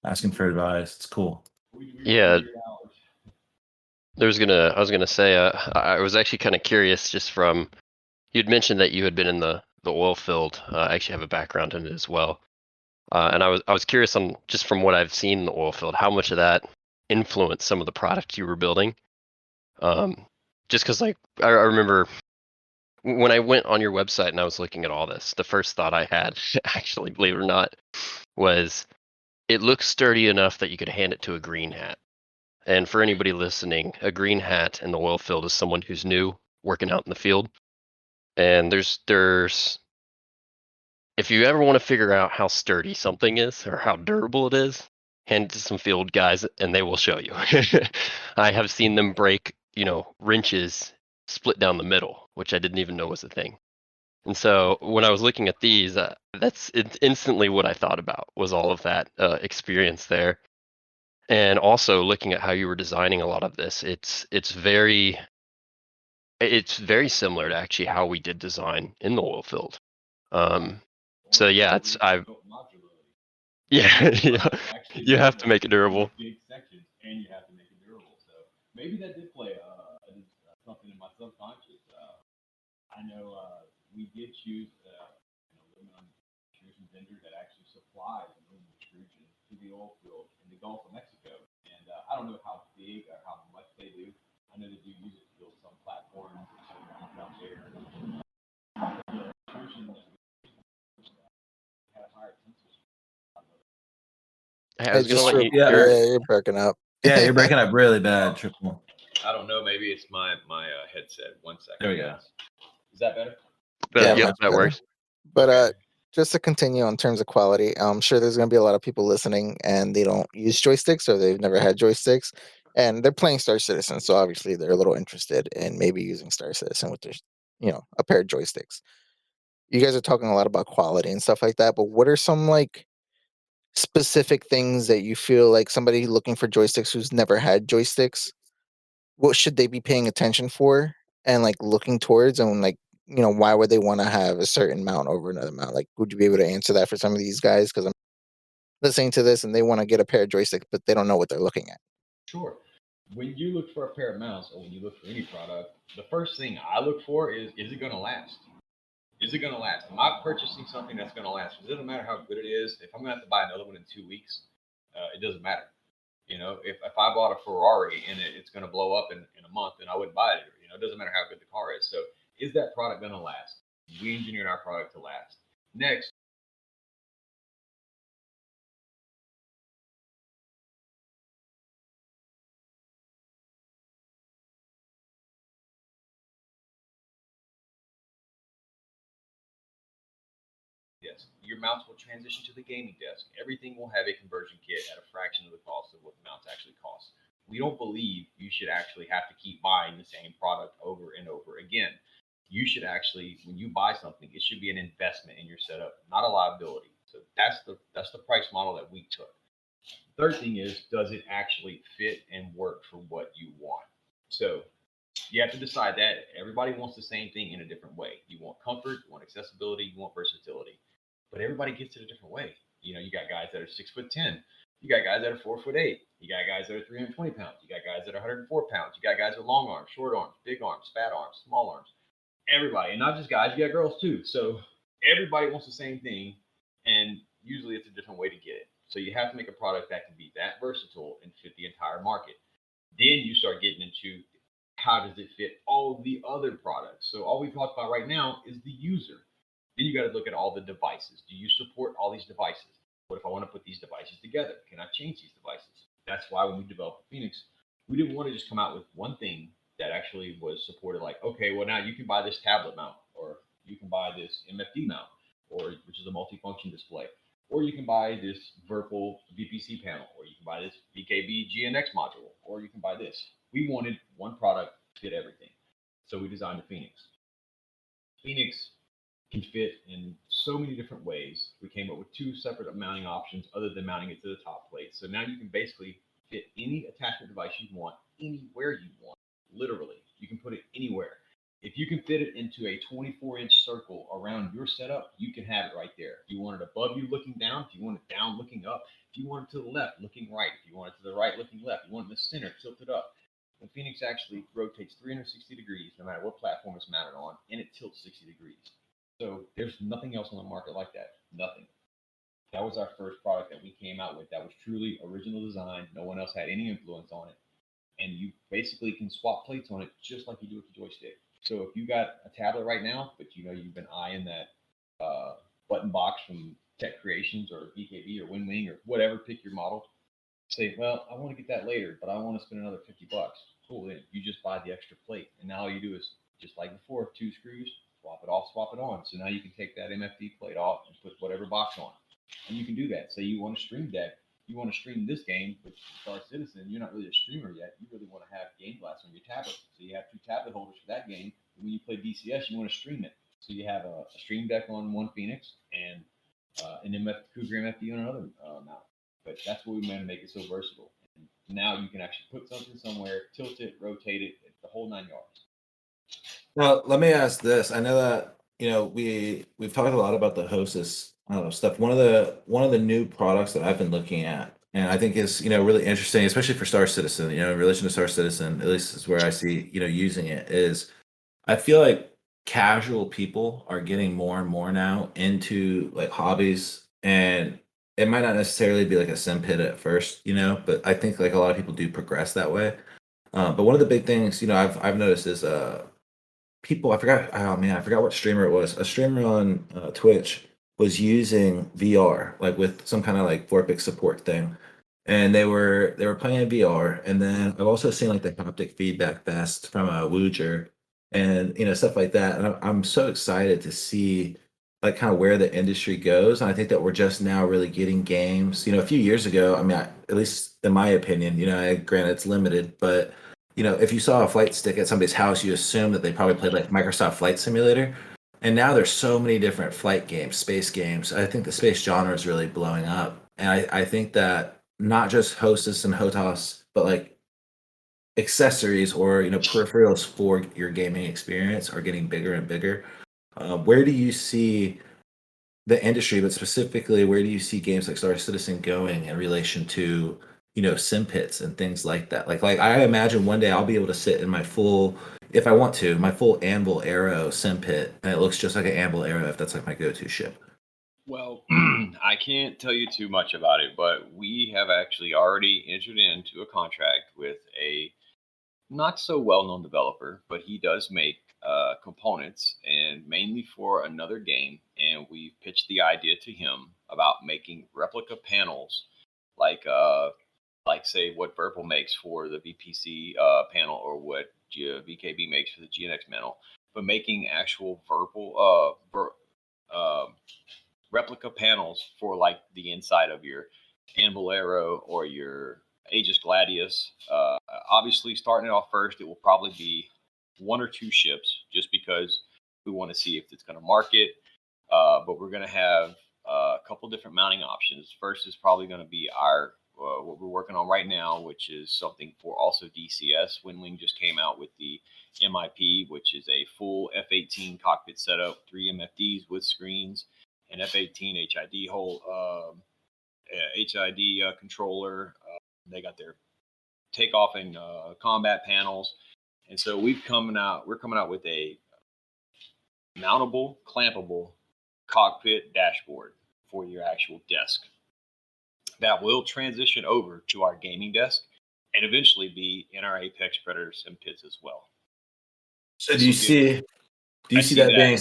asking for advice. It's cool. Yeah. I was gonna say, I was actually kind of curious, just from, you'd mentioned that you had been in the oil field. I actually have a background in it as well, and I was curious, on just from what I've seen in the oil field, how much of that influenced some of the products you were building. Just because, like, I remember when I went on your website and I was looking at all this, the first thought I had, actually, believe it or not, was it looks sturdy enough that you could hand it to a green hat. And for anybody listening, a green hat in the oil field is someone who's new, working out in the field. And there's if you ever want to figure out how sturdy something is or how durable it is, hand it to some field guys and they will show you. I have seen them break, wrenches split down the middle, which I didn't even know was a thing. And so when I was looking at these, that's instantly what I thought about, was all of that experience there. And also looking at how you were designing a lot of this, it's very similar to actually how we did design in the oil field. So yeah, yeah, you have to make it durable. Big sections, and you have to make it durable. So maybe that did play something in my subconscious. I know we did choose an aluminum extrusion vendor that actually supplies aluminum extrusion to the oil field in the Gulf of Mexico. And I don't know how big or how much they do. I know they do use it to build some platforms or something out there. The extrusion that had a higher tensile. Hey, I was gonna let you. You're breaking up. Yeah, you're breaking up really bad, Triple. I don't know. Maybe it's my headset. 1 second. There we go. Is that better? Yep, that works. But just to continue in terms of quality, I'm sure there's going to be a lot of people listening and they don't use joysticks or they've never had joysticks, and they're playing Star Citizen, so obviously they're a little interested in maybe using Star Citizen with their, a pair of joysticks. You guys are talking a lot about quality and stuff like that, but what are some like specific things that you feel like somebody looking for joysticks who's never had joysticks, what should they be paying attention for and like looking towards, and like, why would they want to have a certain mount over another mount? Like, would you be able to answer that for some of these guys? Because I'm listening to this and they want to get a pair of joysticks, but they don't know what they're looking at. Sure. When you look for a pair of mounts, or when you look for any product, the first thing I look for is it going to last? Is it going to last? Am I purchasing something that's going to last? It doesn't matter how good it is. If I'm going to have to buy another one in 2 weeks, it doesn't matter. If I bought a Ferrari and it's going to blow up in a month, then I wouldn't buy it. It doesn't matter how good the car is. So is that product going to last? We engineered our product to last. Next, yes, your mounts will transition to the gaming desk. Everything will have a conversion kit at a fraction of the cost of what the mounts actually cost. we don't believe you should actually have to keep buying the same product over and over again. You should actually, when you buy something, it should be an investment in your setup, not a liability. So that's the price model that we took. Third thing is, does it actually fit and work for what you want? So you have to decide that. Everybody wants the same thing in a different way. You want comfort, you want accessibility, you want versatility, but everybody gets it a different way. You got guys that are 6'10", you got guys that are 4'8", you got guys that are 320 pounds, you got guys that are 104 pounds, you got guys with long arms, short arms, big arms, fat arms, small arms. Everybody, and not just guys, you got girls too. So everybody wants the same thing, and usually it's a different way to get it. So you have to make a product that can be that versatile and fit the entire market. Then you start getting into how does it fit all the other products. So all we've talked about right now is the user. Then you got to look at all the devices. Do you support all these devices? What if I want to put these devices together? Can I change these devices? That's why when we developed Phoenix, we didn't want to just come out with one thing that actually was supported. Like, okay, well now you can buy this tablet mount, or you can buy this MFD mount, or which is a multifunction display, or you can buy this Virpil VPC panel, or you can buy this VKB GNX module, or you can buy this. We wanted one product to fit everything, so we designed the Phoenix. Phoenix can fit in so many different ways. We came up with 2 separate mounting options other than mounting it to the top plate. So now you can basically fit any attachment device you want anywhere you want. Literally, you can put it anywhere. If you can fit it into a 24-inch circle around your setup, you can have it right there. If you want it above you looking down, if you want it down looking up, if you want it to the left looking right, if you want it to the right looking left, you want it in the center tilted up. The Phoenix actually rotates 360 degrees no matter what platform it's mounted on, and it tilts 60 degrees. So there's nothing else on the market like that. Nothing. That was our first product that we came out with. That was truly original design. No one else had any influence on it. And you basically can swap plates on it just like you do with the joystick. So if you got a tablet right now, but you've been eyeing that button box from Tech Creations or BKB or WinWing or whatever, pick your model. Say, well, I want to get that later, but I want to spend another $50. Cool, then you just buy the extra plate, and now all you do is just like before, 2 screws, swap it off, swap it on. So now you can take that MFD plate off and put whatever box on, and you can do that. Say you want to stream deck, you want to stream this game with Star Citizen. You're not really a streamer yet. You really want to have Game Blast on your tablet, so you have 2 tablet holders for that game. And when you play DCS, you want to stream it, so you have a stream deck on one Phoenix and an Cougar MFD on another mount. But that's what we meant to make it so versatile. And now you can actually put something somewhere, tilt it, rotate it, the whole 9 yards. Now, let me ask this. I know that we've talked a lot about the HOSAS stuff. One of the new products that I've been looking at, and I think is really interesting, especially for Star Citizen. In relation to Star Citizen, at least is where I see using it. Is I feel like casual people are getting more and more now into like hobbies, and it might not necessarily be like a sim pit at first, but I think like a lot of people do progress that way. But one of the big things, I've noticed is people. I forgot. Oh man, I forgot what streamer it was. A streamer on Twitch was using VR, like with some kind of like Vorpix support thing, and they were playing in VR. And then I've also seen like the haptic feedback vest from a Wooger, and stuff like that. And I'm so excited to see like kind of where the industry goes. And I think that we're just now really getting games. A few years ago, I mean, at least in my opinion, granted it's limited, but if you saw a flight stick at somebody's house, you assume that they probably played like Microsoft Flight Simulator. And now there's so many different flight games, space games. I think the space genre is really blowing up. And I think that not just hostess and HOTAS, but like accessories or peripherals for your gaming experience are getting bigger and bigger. Where do you see the industry, but specifically, where do you see games like Star Citizen going in relation to sim pits and things like that? Like I imagine one day I'll be able to sit in my full, if I want to, my full Anvil Arrow sim pit, and it looks just like an Anvil Arrow if that's like my go-to ship. Well, I can't tell you too much about it, but we have actually already entered into a contract with a not so well-known developer, but he does make components and mainly for another game. And we pitched the idea to him about making replica panels, like say what Virpil makes for the VPC panel, or what VKB makes for the GNX panel, but making actual replica panels for like the inside of your Anvil Arrow or your Aegis Gladius. Obviously, starting it off first, it will probably be 1 or 2 ships, just because we want to see if it's going to market. But we're going to have a couple different mounting options. First is probably going to be our what we're working on right now, which is something for also DCS. Windwing just came out with the MIP, which is a full F-18 cockpit setup, 3 MFDs with screens, an F-18 HID controller. They got their takeoff and combat panels, and so we're coming out with a mountable, clampable cockpit dashboard for your actual desk that will transition over to our gaming desk and eventually be in our Apex Predators and pits as well. So do you see that being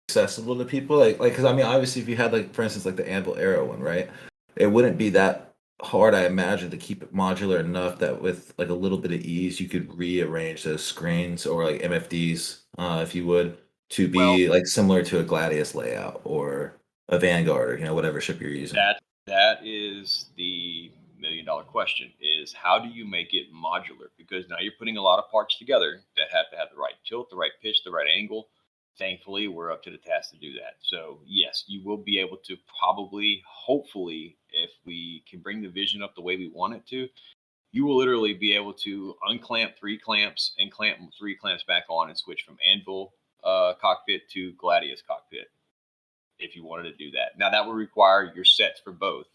accessible to people? Like, because I mean, obviously, if you had like, for instance, like the Anvil Arrow one, right? It wouldn't be that hard, I imagine, to keep it modular enough that with like a little bit of ease, you could rearrange those screens or like MFDs, if you would, to be like similar to a Gladius layout or a Vanguard, or whatever ship you're using. That is the $1 million question: is how do you make it modular? Because now you're putting a lot of parts together that have to have the right tilt, the right pitch, the right angle. Thankfully, we're up to the task to do that. So yes, you will be able to probably, hopefully, if we can bring the vision up the way we want it to, you will literally be able to unclamp 3 clamps and clamp 3 clamps back on and switch from Anvil cockpit to Gladius cockpit if you wanted to do that. Now, that would require your sets for both.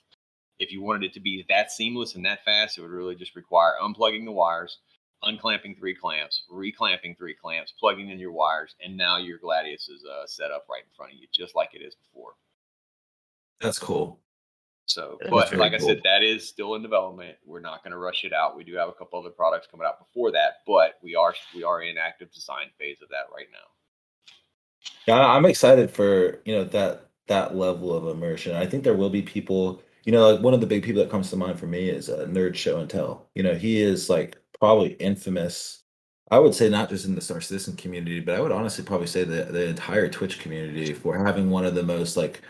If you wanted it to be that seamless and that fast, it would really just require unplugging the wires, unclamping 3 clamps, reclamping 3 clamps, plugging in your wires, and now your Gladius is set up right in front of you, just like it is before. That's cool. So, but like I said, that is still in development. We're not going to rush it out. We do have a couple other products coming out before that, but we are in active design phase of that right now. Yeah, I'm excited for that level of immersion. I think there will be people. Like one of the big people that comes to mind for me is Nerd Show and Tell. He is like probably infamous. I would say not just in the Star Citizen community, but I would honestly probably say the entire Twitch community for having one of the most like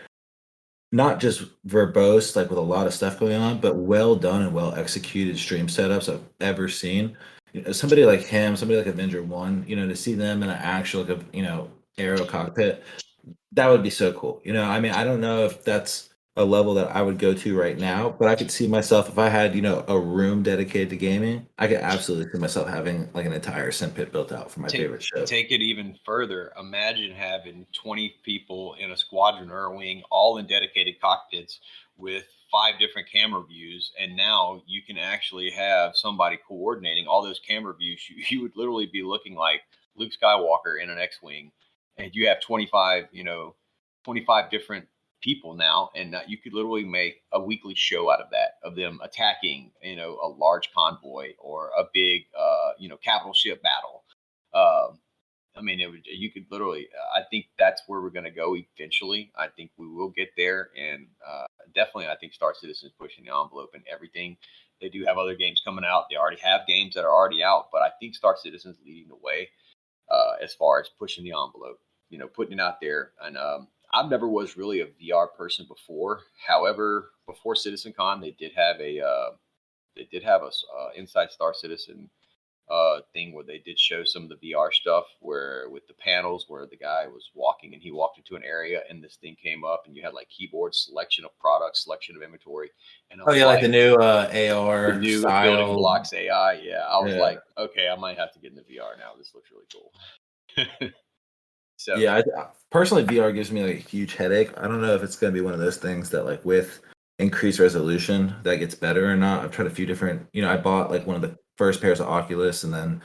not just verbose, like with a lot of stuff going on, but well done and well executed stream setups I've ever seen. Somebody like him, somebody like Avenger One, to see them in an actual, like aero cockpit, that would be so cool. I mean, I don't know if that's a level that I would go to right now, but I could see myself if I had, a room dedicated to gaming, I could absolutely see myself having like an entire sim pit built out for my favorite show. Take it even further. Imagine having 20 people in a squadron or a wing, all in dedicated cockpits with 5 different camera views, and now you can actually have somebody coordinating all those camera views. You would literally be looking like Luke Skywalker in an X-wing, and you have 25 different people now, and you could literally make a weekly show out of that, of them attacking, a large convoy or a big, capital ship battle. I mean, you could literally, I think that's where we're going to go eventually. I think we will get there. And definitely, I think Star Citizen is pushing the envelope and everything. They do have other games coming out. They already have games that are already out, but I think Star Citizen is leading the way as far as pushing the envelope, putting it out there. And I never was really a VR person before. However, before CitizenCon, they did have a Inside Star Citizen thing where they did show some of the VR stuff, where with the panels where the guy was walking and he walked into an area and this thing came up and you had like keyboard selection of products, selection of inventory. And like the new AR, the new style. Building Blocks AI. Yeah, I was like, okay, I might have to get into VR now. This looks really cool. So yeah, personally, VR gives me like a huge headache. I don't know if it's going to be one of those things that like with increased resolution that gets better or not. I've tried a few different. I bought like one of the first pairs of Oculus, and then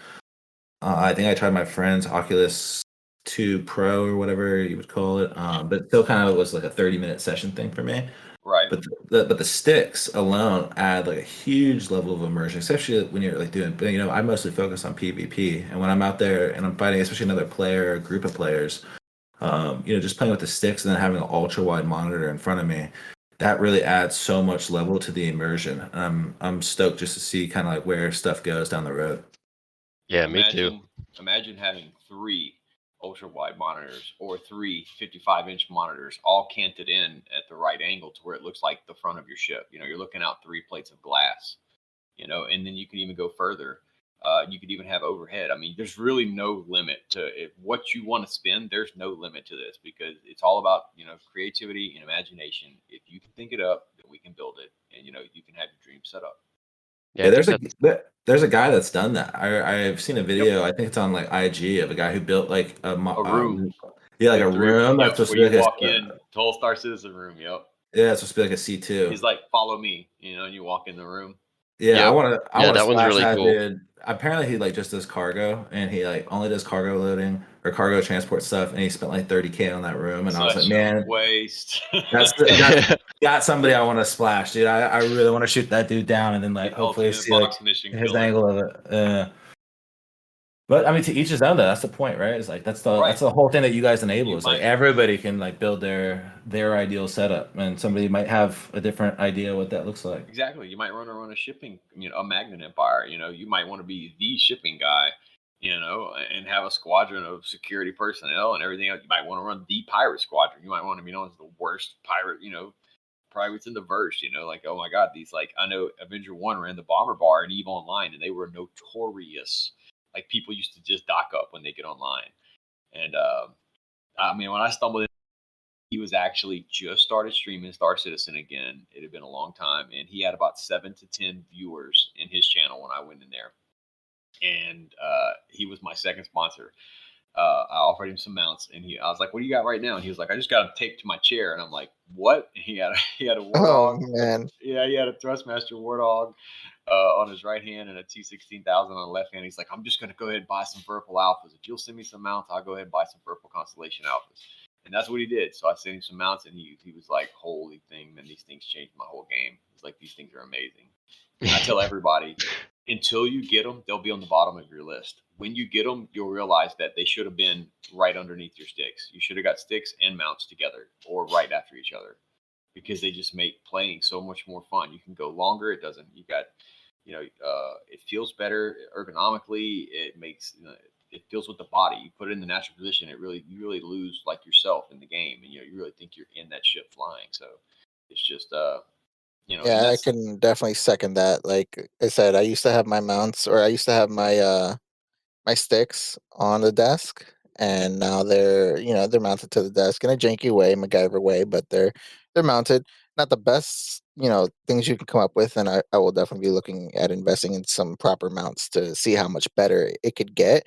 I think I tried my friend's Oculus 2 Pro or whatever you would call it. But still kind of was like a 30-minute session thing for me. Right. But the sticks alone add like a huge level of immersion, especially when you're like doing. I mostly focus on PvP, and when I'm out there and I'm fighting, especially another player or a group of players, just playing with the sticks and then having an ultra wide monitor in front of me, that really adds so much level to the immersion. I'm stoked just to see kind of like where stuff goes down the road. Yeah, me too. Imagine having 3 ultra wide monitors or 3 55-inch monitors all canted in at the right angle to where it looks like the front of your ship. You're looking out 3 plates of glass. and then you can even go further. You could even have overhead. I mean, there's really no limit to what you want to spend. There's no limit to this because it's all about, creativity and imagination. If you can think it up, then we can build it, and you can have your dream set up. Yeah, Yeah, I think that's there's a guy that's done that. I've seen a Yep. video. I think it's on like IG of a guy who built like A room. yeah, like a Like room that's yep, supposed where to you be like walk in, total Star Citizen room. Yep. yeah, it's supposed to be like a C2. He's like, follow me, and you walk in the room. Yeah, Yep. I Yeah, want to that one's splash really that cool. dude. Apparently, he like just does cargo, and he like only does cargo loading or cargo transport stuff, and he spent like 30K on that room. And I was like, Such a man, waste. that's got somebody I want to splash, dude. I really want to shoot that dude down, and then like The hopefully ultimate see like box mission his killer. angle of it. But I mean, to each his own. Though that's the point, right? It's like that's Right. the whole thing that you guys enable. You Is like might- everybody can like build their ideal setup, and somebody might have a different idea what that looks like. Exactly. You might want to run a shipping, a magnet empire. You might want to be the shipping guy, and have a squadron of security personnel and everything else. You might want to run the pirate squadron. You might want to be known as the worst pirate, pirates in the verse. Like, oh my God, these I know Avenger 1 ran the bomber bar in EVE Online, and they were notorious. Like, people used to just dock up when they get online. And I mean, when I stumbled in, he was actually just started streaming Star Citizen again. It had been a long time, and he had about 7 to 10 viewers in his channel when I went in there. And he was my second sponsor. I offered him some mounts, and I was like, "What do you got right now?" And he was like, "I just got him taped to my chair." And I'm like, "What?" And he had a Oh Warthog. man. Yeah, he had a Thrustmaster Warthog on his right hand and a T-16,000 on the left hand. He's like, "I'm just gonna go ahead and buy some Purple Alphas. If you'll send me some mounts, I'll go ahead and buy some Purple Constellation Alphas." And that's what he did. So I sent him some mounts, and he was like, "Holy thing, man! These things changed my whole game." He's like, "These things are amazing." And I tell everybody, until you get them, they'll be on the bottom of your list. When you get them, you'll realize that they should have been right underneath your sticks. You should have got sticks and mounts together or right after each other, because they just make playing so much more fun. You can go longer. It doesn't. You got, it feels better ergonomically. It makes, it feels with the body. You put it in the natural position. You really lose like yourself in the game, and you really think you're in that ship flying. So it's just, and Yeah, I that's can definitely second that. Like I said, I used to have my mounts, or I used to have my sticks on the desk, and now they're mounted to the desk in a janky way, MacGyver way, but they're mounted. Not the best, things you can come up with, and I will definitely be looking at investing in some proper mounts to see how much better it could get.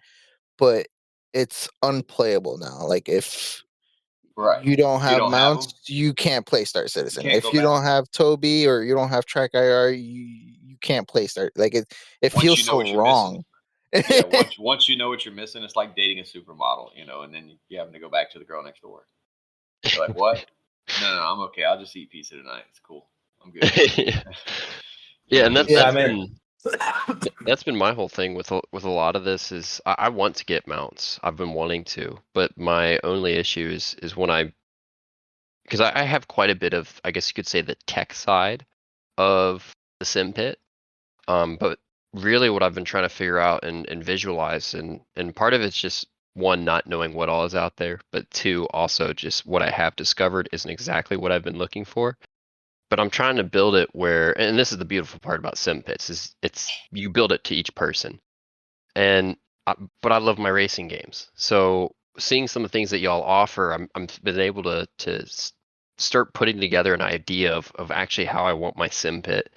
But it's unplayable now. Like, if right. you don't If you have don't have them, mounts, you can't play Star you Citizen. can't If go you back. don't have Toby or you don't have Track IR, you can't play Star. Like, it Once feels you know so what you're missing. wrong. Yeah, once you know what you're missing, it's like dating a supermodel, and then you having to go back to the girl next door. You're like, what? No, I'm okay. I'll just eat pizza tonight. It's cool. I'm good. Yeah, and Yeah, I mean, that's been my whole thing with a lot of this is I want to get mounts. I've been wanting to, but my only issue is when because I have quite a bit of, I guess you could say, the tech side of the sim pit. But really what I've been trying to figure out and visualize, and part of it's just, one, not knowing what all is out there, but two, also just what I have discovered isn't exactly what I've been looking for. But I'm trying to build it where, and this is the beautiful part about sim pits, is you build it to each person. And but I love my racing games, so seeing some of the things that y'all offer, I'm been able to start putting together an idea of actually how I want my sim pit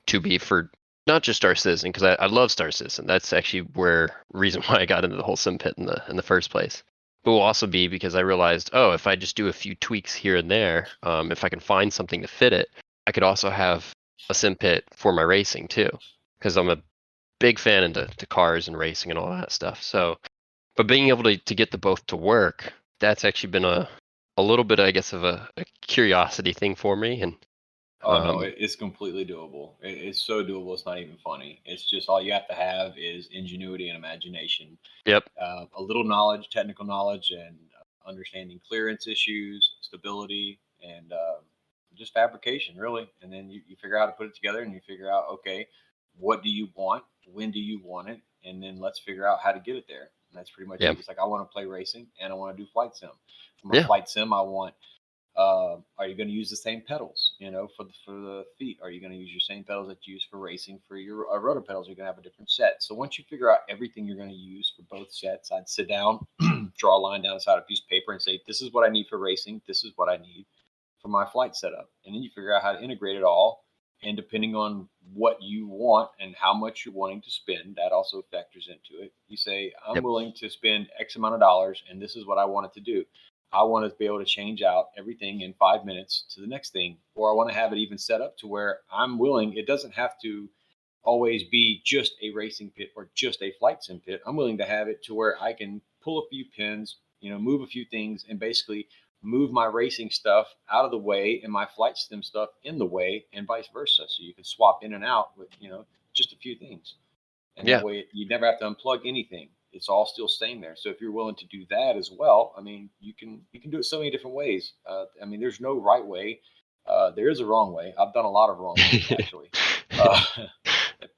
to be for not just Star Citizen, because I love Star Citizen. That's actually where reason why I got into the whole sim pit in the first place. But will also be because I realized, oh, if I just do a few tweaks here and there, if I can find something to fit it, I could also have a sim pit for my racing too, because I'm a big fan into cars and racing and all that stuff. So, but being able to get the both to work, that's actually been a little bit, I guess, of a curiosity thing for me. And Oh no, it's completely doable. It's so doable. It's not even funny. It's just all you have to have is ingenuity and imagination. yep, A little knowledge, technical knowledge, and understanding clearance issues, stability, and just fabrication, really. And then you figure out how to put it together, and you figure out, okay, what do you want? When do you want it? And then let's figure out how to get it there. And that's pretty much yeah, it. It's like, I want to play racing and I want to do flight sim. From a yeah, flight sim, I want Are you going to use the same pedals, for the feet? Are you going to use your same pedals that you use for racing for your rotor pedals? You're going to have a different set. So once you figure out everything you're going to use for both sets, I'd sit down, draw a line down the side of a piece of paper and say, this is what I need for racing. This is what I need for my flight setup. And then you figure out how to integrate it all. And depending on what you want and how much you're wanting to spend, that also factors into it. You say, I'm Yep. willing to spend X amount of dollars, and this is what I want it to do. I want to be able to change out everything in 5 minutes to the next thing, or I want to have it even set up to where I'm willing. It doesn't have to always be just a racing pit or just a flight sim pit. I'm willing to have it to where I can pull a few pins, move a few things, and basically move my racing stuff out of the way and my flight sim stuff in the way, and vice versa. So you can swap in and out with, just a few things. And that Yeah. way you never have to unplug anything. It's all still staying there. So if you're willing to do that as well, I mean, you can do it so many different ways. I mean, there's no right way. There is a wrong way. I've done a lot of wrong ways actually. Uh,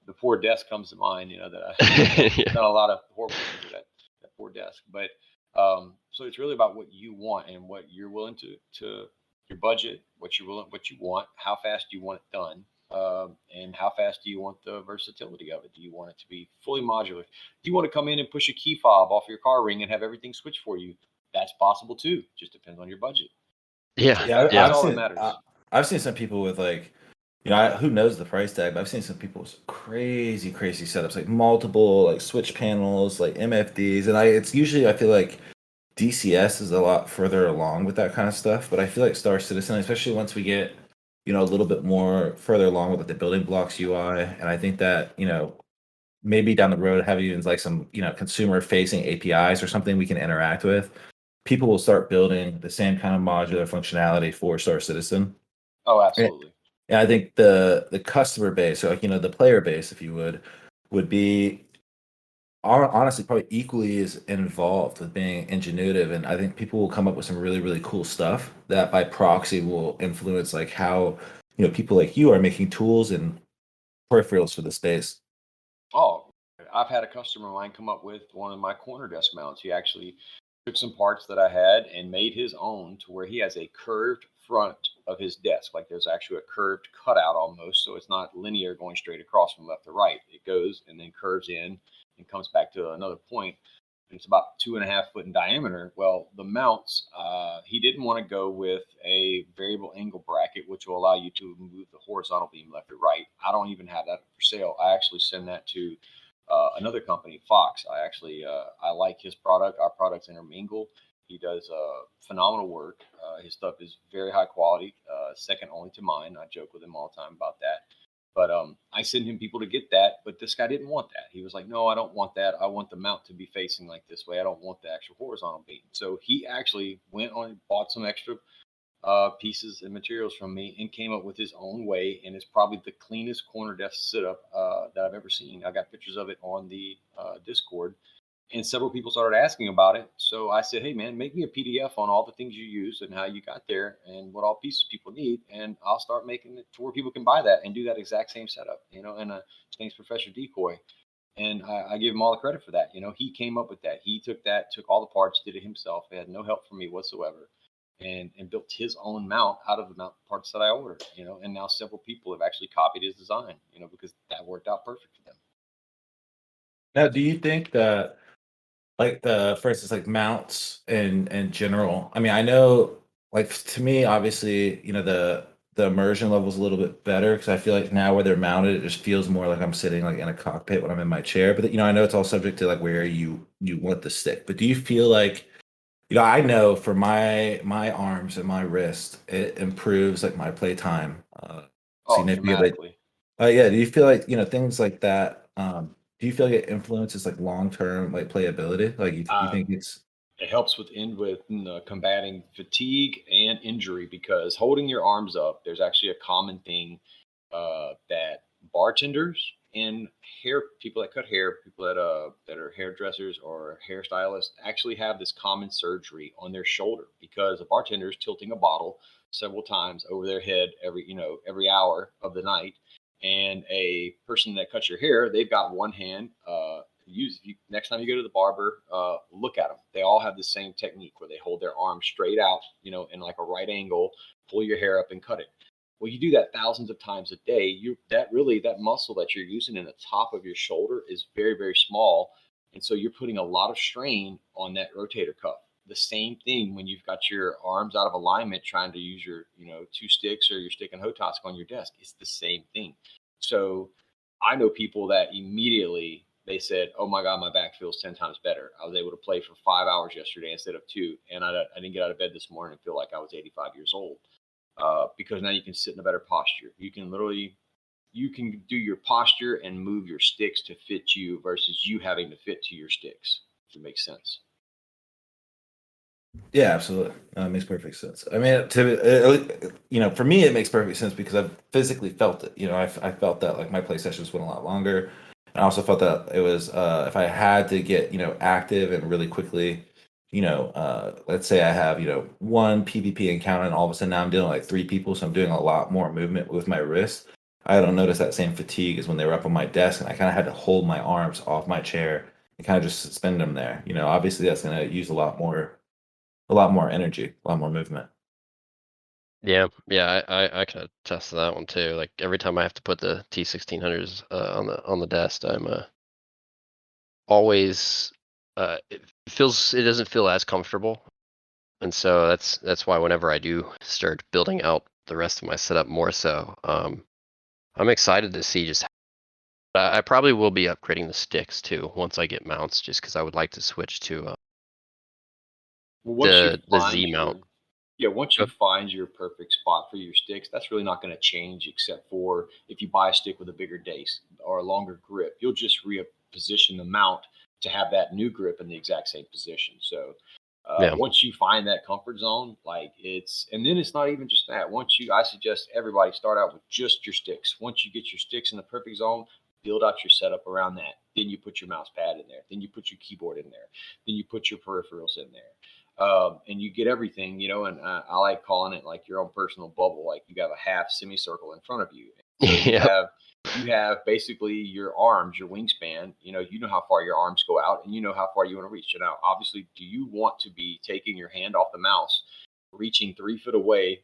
the poor desk comes to mind. That I've Yeah. done a lot of horrible things with that poor desk. But so it's really about what you want and what you're willing to your budget, what you want, how fast you want it done, and how fast do you want the versatility of it? Do you want it to be fully modular? Do you want to come in and push a key fob off your car ring and have everything switch for you? That's possible too. Just depends on your budget. Yeah. So Yeah, that's Yeah. all that matters. I've seen some people with like, who knows the price tag, but I've seen some people with crazy, crazy setups, like multiple like switch panels, like MFDs, and it's usually I feel like DCS is a lot further along with that kind of stuff, but I feel like Star Citizen, especially once we get a little bit more further along with like, the building blocks UI, and I think that maybe down the road having even like some consumer facing APIs or something we can interact with, people will start building the same kind of modular functionality for Star Citizen. Oh, And, absolutely. and I think the customer base, or like the player base, if you would be honestly probably equally as involved with being ingenuitive, and I think people will come up with some really really cool stuff that by proxy will influence like how people like you are making tools and peripherals for the space. Oh, I've had a customer of mine come up with one of my corner desk mounts. He actually took some parts that I had and made his own to where he has a curved front of his desk. Like there's actually a curved cutout almost. So it's not linear going straight across from left to right. It goes and then curves in and comes back to another point. And it's about 2.5 foot in diameter. Well, the mounts, he didn't want to go with a variable angle bracket, which will allow you to move the horizontal beam left or right. I don't even have that for sale. I actually send that to another company, Fox. I like his product. Our products intermingle. He does phenomenal work. His stuff is very high quality, second only to mine. I joke with him all the time about that. But I send him people to get that. But this guy didn't want that. He was like, no, I don't want that. I want the mount to be facing like this way. I don't want the actual horizontal beam. So he actually went on and bought some extra pieces and materials from me and came up with his own way. And it's probably the cleanest corner desk setup that I've ever seen. I got pictures of it on the Discord, and several people started asking about it. So I said, hey, man, make me a PDF on all the things you use and how you got there and what all pieces people need. And I'll start making it to where people can buy that and do that exact same setup, and thanks, Professor Decoy. And I give him all the credit for that. He came up with that. He took all the parts, did it himself. He had no help from me whatsoever, and built his own mount out of the mount parts that I ordered. And now several people have actually copied his design. Because that worked out perfect for them. Now, do you think that like for instance like mounts in general, I mean, I know like to me obviously the immersion level is a little bit better because I feel like now where they're mounted it just feels more like I'm sitting like in a cockpit when I'm in my chair, but I know it's all subject to like where you want the stick, but do you feel like I know for my arms and my wrist it improves like my playtime Oh, significantly. dramatically. Yeah. Do you feel like things like that? Do you feel like it influences like long term like playability? Like you Uh, think it's It helps with combating fatigue and injury, because holding your arms up, there's actually a common thing that bartenders and hair people that cut hair, people that are hairdressers or hairstylists, actually have this common surgery on their shoulder, because a bartender is tilting a bottle several times over their head every hour of the night, and a person that cuts your hair, they've got one hand use. If you next time you go to the barber, look at them. They all have the same technique where they hold their arm straight out, in like a right angle, pull your hair up and cut it. Well, you do that thousands of times a day. That muscle that you're using in the top of your shoulder is very, very small, and so you're putting a lot of strain on that rotator cuff. The same thing when you've got your arms out of alignment trying to use your, two sticks or your stick and HOTAS on your desk. It's the same thing. So I know people that immediately they said, "Oh my God, my back feels 10 times better. I was able to play for 5 hours yesterday instead of 2. And I didn't get out of bed this morning and feel like I was 85 years old." Because now you can sit in a better posture. You can do your posture and move your sticks to fit you versus you having to fit to your sticks, if it makes sense. Yeah, absolutely. It makes perfect sense. I mean, for me, it makes perfect sense because I've physically felt it. I felt that like my play sessions went a lot longer. I also felt that it was if I had to get active and really quickly, let's say I have one PvP encounter and all of a sudden now I'm dealing with like 3 people, so I'm doing a lot more movement with my wrist. I don't notice that same fatigue as when they were up on my desk and I kind of had to hold my arms off my chair and kind of just suspend them there. Obviously that's going to use a lot more energy, a lot more movement. Yeah, yeah, I can attest to that one too. Like every time I have to put the T1600s on the desk, I'm always it doesn't feel as comfortable, and so that's why whenever I do start building out the rest of my setup more so, I'm excited to see just. I probably will be upgrading the sticks too once I get mounts, just because I would like to switch to Well, once you the find Z mount. once you find your perfect spot for your sticks, that's really not going to change except for if you buy a stick with a bigger base or a longer grip. You'll just reposition the mount to have that new grip in the exact same position. So Yeah. once you find that comfort zone, and then it's not even just that. I suggest everybody start out with just your sticks. Once you get your sticks in the perfect zone, build out your setup around that. Then you put your mouse pad in there. Then you put your keyboard in there. Then you put your peripherals in there. And you get everything, and I like calling it like your own personal bubble. Like you have a half semicircle in front of you. So Yeah. you have basically your arms, your wingspan. You know how far your arms go out, and you know how far you want to reach. So now, obviously, do you want to be taking your hand off the mouse, reaching 3 foot away,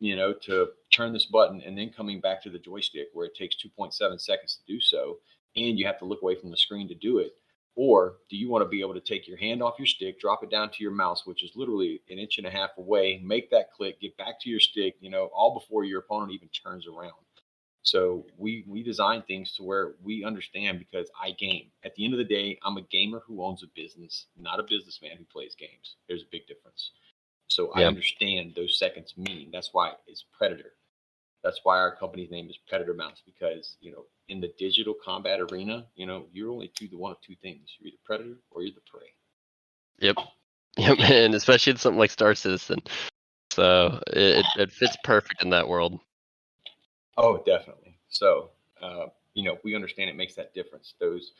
to turn this button, and then coming back to the joystick where it takes 2.7 seconds to do so, and you have to look away from the screen to do it? Or do you want to be able to take your hand off your stick, drop it down to your mouse, which is literally an inch and a half away, make that click, get back to your stick, all before your opponent even turns around? So we design things to where we understand, because I game. At the end of the day, I'm a gamer who owns a business, not a businessman who plays games. There's a big difference. So I Yeah. understand those seconds mean. That's why it's Predator. That's why our company's name is Predator Mouse, because in the digital combat arena, you're only one of two things. You're either predator or you're the prey. Yep. Yep. And especially in something like Star Citizen, so it fits perfect in that world. Oh, definitely. So we understand it makes that difference. Those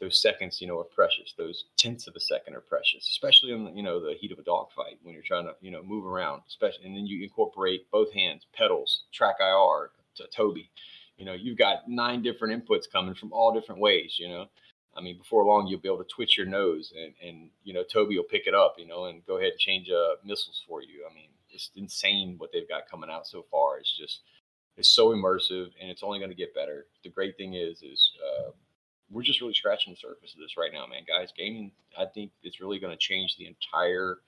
seconds, are precious. Those tenths of a second are precious, especially in the heat of a dogfight when you're trying to move around, especially. And then you incorporate both hands, pedals, track IR, to Toby. You've got 9 different inputs coming from all different ways. I mean, before long you'll be able to twitch your nose, and Toby will pick it up, and go ahead and change missiles for you. I mean, it's insane what they've got coming out so far. It's so immersive, and it's only going to get better. The great thing is we're just really scratching the surface of this right now, man. Guys, gaming, I think it's really going to change the entire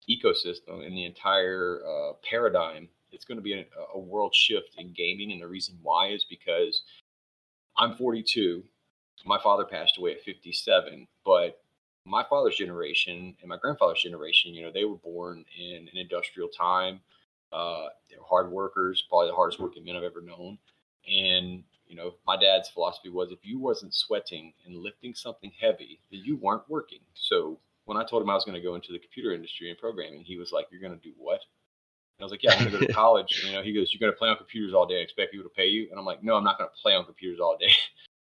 ecosystem and the entire paradigm. It's going to be a world shift in gaming, and the reason why is because I'm 42. My father passed away at 57, but my father's generation and my grandfather's generation, they were born in an industrial time. They were hard workers, probably the hardest working men I've ever known. And my dad's philosophy was, if you wasn't sweating and lifting something heavy, then you weren't working. So when I told him I was going to go into the computer industry and programming, he was like, "You're going to do what?" And I was like, "Yeah, I'm going to go to college." He goes, "You're going to play on computers all day and expect people to pay you?" And I'm like, "No, I'm not going to play on computers all day."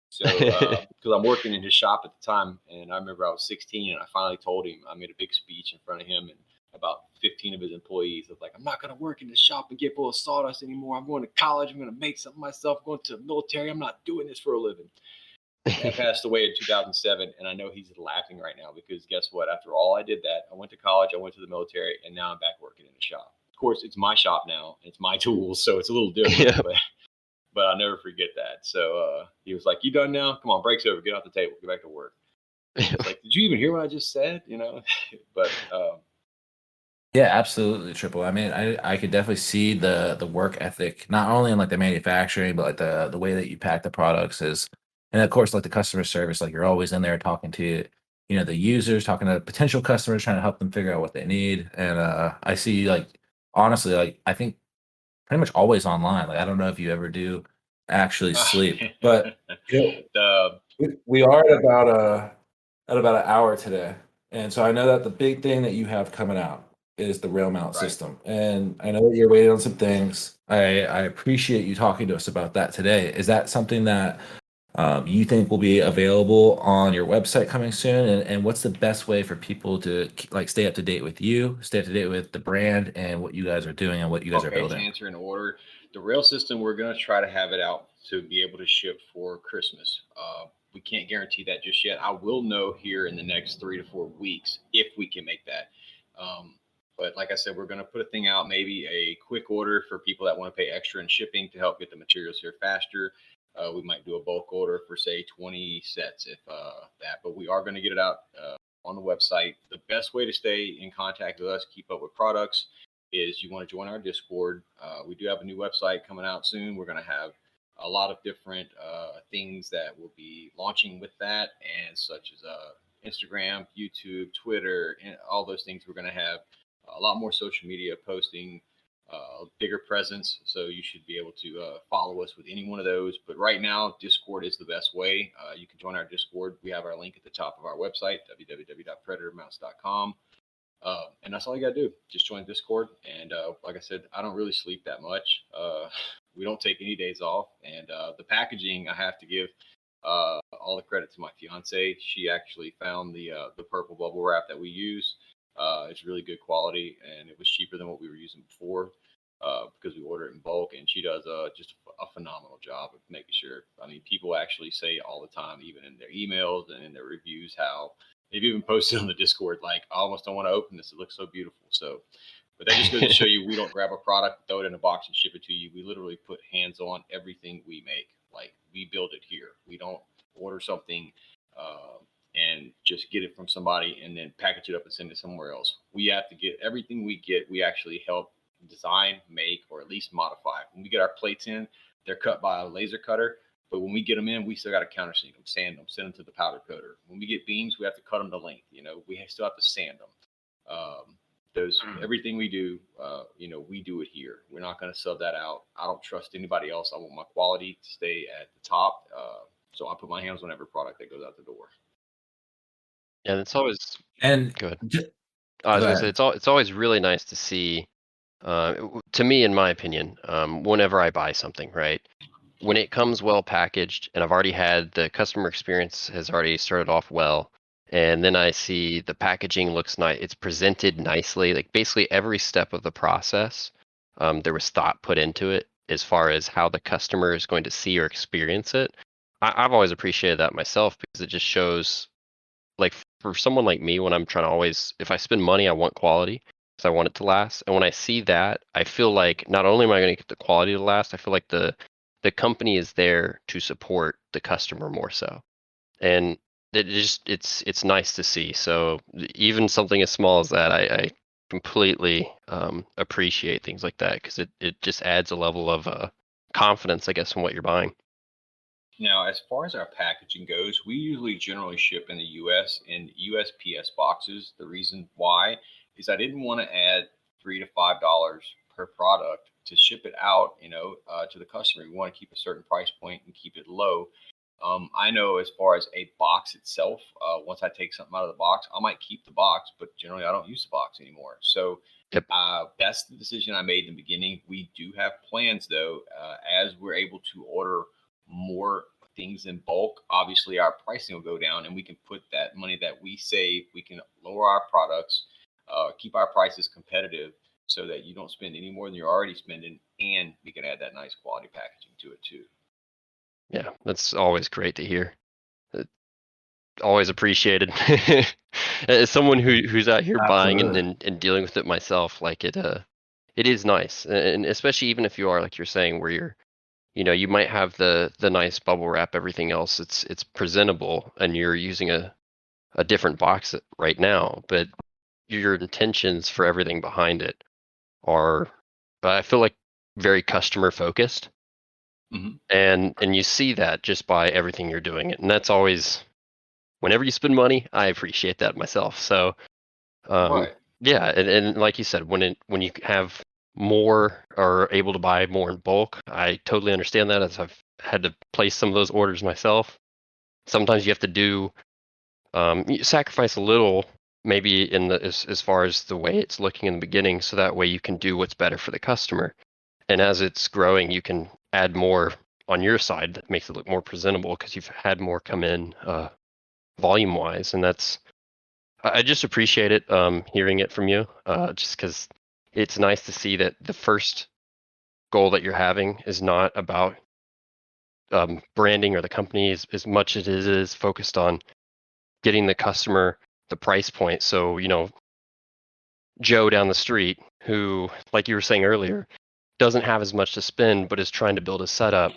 So, because I'm working in his shop at the time, and I remember I was 16, and I finally told him, I made a big speech in front of him and about 15 of his employees. I was like, "I'm not going to work in the shop and get full of sawdust anymore. I'm going to college. I'm going to make something myself. I'm going to the military. I'm not doing this for a living." Dad passed away in 2007, and I know he's laughing right now because guess what? After all I did that, I went to college, I went to the military, and now I'm back working in the shop. Of course, it's my shop now, it's my tools, so it's a little different, Yeah. but I'll never forget that. So he was like, "You done now? Come on, break's over. Get off the table. Get back to work." And it's like, "Did you even hear what I just said?" You know, but Yeah, absolutely, Triple. I mean, I could definitely see the work ethic, not only in like the manufacturing, but like the way that you pack the products is, and of course, like the customer service, like you're always in there talking to, the users, talking to potential customers, trying to help them figure out what they need. And I see like honestly, like I think pretty much always online. Like I don't know if you ever do actually sleep, but you know, the we are at about an hour today, and so I know that the big thing that you have coming out is the rail mount right. system, and I know that you're waiting on some things. I appreciate you talking to us about that today. Is that something that you think will be available on your website coming soon? And what's the best way for people to like stay up to date with you, stay up to date with the brand and what you guys are doing and what you guys are Okay, to building? answer in order, the rail system, we're going to try to have it out to be able to ship for Christmas. We can't guarantee that just yet. I will know here in the next 3 to 4 weeks if we can make that. Um, but like I said, we're going to put a thing out, maybe a quick order for people that want to pay extra in shipping to help get the materials here faster. We might do a bulk order for say 20 sets if that, but we are going to get it out on the website. The best way to stay in contact with us, keep up with products, is you want to join our Discord. We do have a new website coming out soon. We're going to have a lot of different things that will be launching with that, and such as Instagram, YouTube, Twitter, and all those things. We're going to have a lot more social media posting, bigger presence. So you should be able to follow us with any one of those. But right now, Discord is the best way. You can join our Discord. We have our link at the top of our website, www.predatormounts.com. And that's all you got to do. Just join Discord. And like I said, I don't really sleep that much. We don't take any days off. And the packaging, I have to give all the credit to my fiance. She actually found the purple bubble wrap that we use. It's really good quality, and it was cheaper than what we were using before because we order it in bulk. And she does just a phenomenal job of making sure. I mean, people actually say all the time, even in their emails and in their reviews, how they've even posted on the Discord, like, I almost don't want to open this. It looks so beautiful. So, but that just goes to show you, we don't grab a product, throw it in a box, and ship it to you. We literally put hands on everything we make. Like, we build it here. We don't order something and just get it from somebody and then package it up and send it somewhere else. We have to get everything we get. We actually help design, make, or at least modify. When we get our plates in, they're cut by a laser cutter. But when we get them in, we still got to countersink them, sand them, send them to the powder coater. When we get beams, we have to cut them to length. We still have to sand them. Everything we do, we do it here. We're not going to sub that out. I don't trust anybody else. I want my quality to stay at the top. So I put my hands on every product that goes out the door. And it's always And good. ju- I was go gonna say ahead. it's always really nice to see. To me, in my opinion, whenever I buy something, right, when it comes well packaged, and I've already had the customer experience has already started off well, and then I see the packaging looks nice, it's presented nicely, like basically every step of the process, there was thought put into it as far as how the customer is going to see or experience it. I've always appreciated that myself because it just shows, like, for someone like me, when I'm trying to always, if I spend money, I want quality because I want it to last. And when I see that, I feel like not only am I going to get the quality to last, I feel like the company is there to support the customer more so. And it's nice to see. So even something as small as that, I completely appreciate things like that because it just adds a level of confidence, I guess, in what you're buying. Now, as far as our packaging goes, we usually generally ship in the US in USPS boxes. The reason why is I didn't want to add $3 to $5 per product to ship it out, to the customer. We want to keep a certain price point and keep it low. I know as far as a box itself, once I take something out of the box, I might keep the box, but generally I don't use the box anymore. So Yep. that's the decision I made in the beginning. We do have plans though, as we're able to order more things in bulk. Obviously, our pricing will go down, and we can put that money that we save, we can lower our products, keep our prices competitive, so that you don't spend any more than you're already spending, and we can add that nice quality packaging to it too. Yeah, that's always great to hear. always appreciated. As someone who's out here buying and, Absolutely. and dealing with it myself, like it is nice, and especially even if you are like you're saying, where you might have the nice bubble wrap, everything else, it's presentable, and you're using a different box right now, but your intentions for everything behind it are, I feel like, very customer focused, Hmm. and you see that just by everything you're doing it, and that's always, whenever you spend money, I appreciate that myself. So Right. yeah, and like you said, when you have more, or able to buy more in bulk, I totally understand that, as I've had to place some of those orders myself. Sometimes you have to you sacrifice a little, maybe in the as far as the way it's looking in the beginning, so that way you can do what's better for the customer. And as it's growing, you can add more on your side that makes it look more presentable, because you've had more come in volume wise, and I just appreciate it, hearing it from you, just because it's nice to see that the first goal that you're having is not about branding or the company, as much as it is focused on getting the customer the price point. So, Joe down the street, who, like you were saying earlier, doesn't have as much to spend but is trying to build a setup,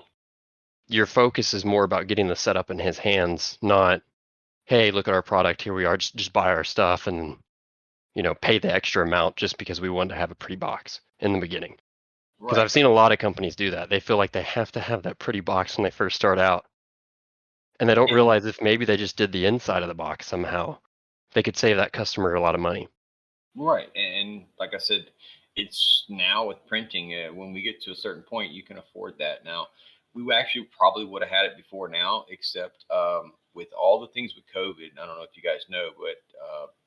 your focus is more about getting the setup in his hands, not, hey, look at our product, here we are, just buy our stuff, and pay the extra amount just because we want to have a pretty box in the beginning. Because Right. I've seen a lot of companies do that. They feel like they have to have that pretty box when they first start out, and they don't And realize if maybe they just did the inside of the box somehow, they could save that customer a lot of money. right. And like I said, it's now with printing, when we get to a certain point, you can afford that. Now, we actually probably would have had it before now, except with all the things with COVID. I don't know if you guys know, but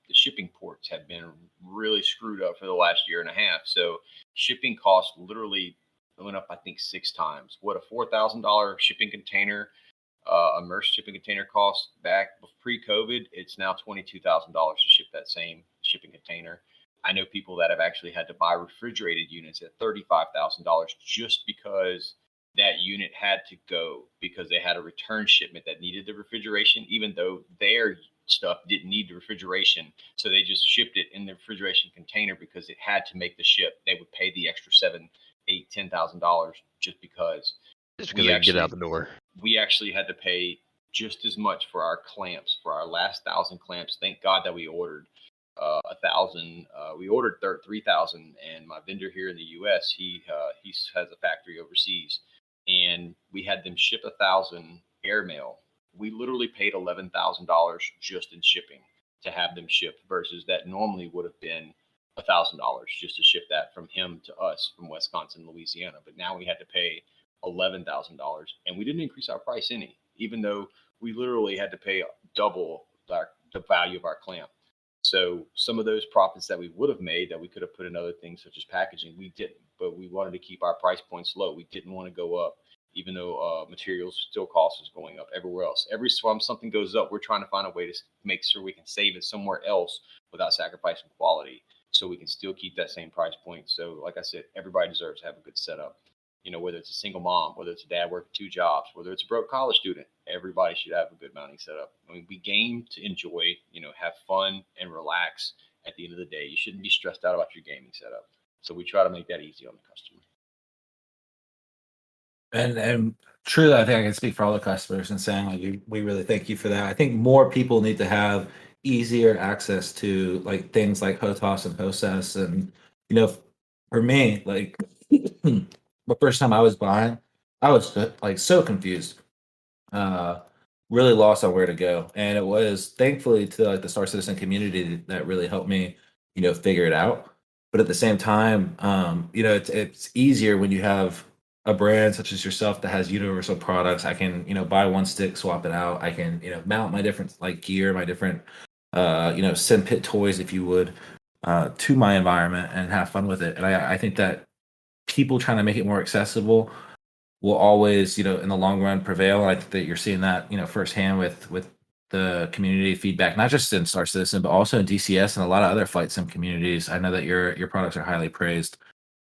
the shipping ports have been really screwed up for the last year and a half. So shipping costs literally went up, I think, 6 times. What a $4,000 shipping container, immersed shipping container cost back pre-COVID, it's now $22,000 to ship that same shipping container. I know people that have actually had to buy refrigerated units at $35,000 just because that unit had to go because they had a return shipment that needed the refrigeration, even though their stuff didn't need the refrigeration. So they just shipped it in the refrigeration container because it had to make the ship. They would pay the extra seven, eight, $10,000 just because. Just because We they can get it out actually the door. we actually had to pay just as much for our clamps, for our last 1,000 clamps. Thank God that we ordered 1,000. We ordered 3,000, and my vendor here in the U.S. He has a factory overseas, and we had them ship 1,000 airmail. We literally paid $11,000 just in shipping to have them shipped, versus that normally would have been $1,000 just to ship that from him to us from Wisconsin, Louisiana. But now we had to pay $11,000, and we didn't increase our price any, even though we literally had to pay double the value of our clamp. So some of those profits that we would have made that we could have put in other things such as packaging, we didn't. But we wanted to keep our price points low. We didn't want to go up, even though materials still cost is going up everywhere else. Every time something goes up, we're trying to find a way to make sure we can save it somewhere else without sacrificing quality, so we can still keep that same price point. So, like I said, everybody deserves to have a good setup. Whether it's a single mom, whether it's a dad working 2 jobs, whether it's a broke college student, everybody should have a good mounting setup. I mean, we game to enjoy, have fun and relax at the end of the day. You shouldn't be stressed out about your gaming setup. So we try to make that easy on the customer. And truly, I think I can speak for all the customers in saying like we really thank you for that. I think more people need to have easier access to like things like HOTOS and HOSAS, and you know, for me, like the first time I was buying, I was like so confused, uh, really lost on where to go, and it was thankfully to like the Star Citizen community that really helped me, figure it out. But at the same time, it's easier when you have a brand such as yourself that has universal products. I can, buy one stick, swap it out. I can, mount my different like gear, my different, sim pit toys, if you would, to my environment and have fun with it. And I think that people trying to make it more accessible will always, in the long run prevail. And I think that you're seeing that, firsthand with the community feedback, not just in Star Citizen, but also in DCS and a lot of other flight sim communities. I know that your products are highly praised.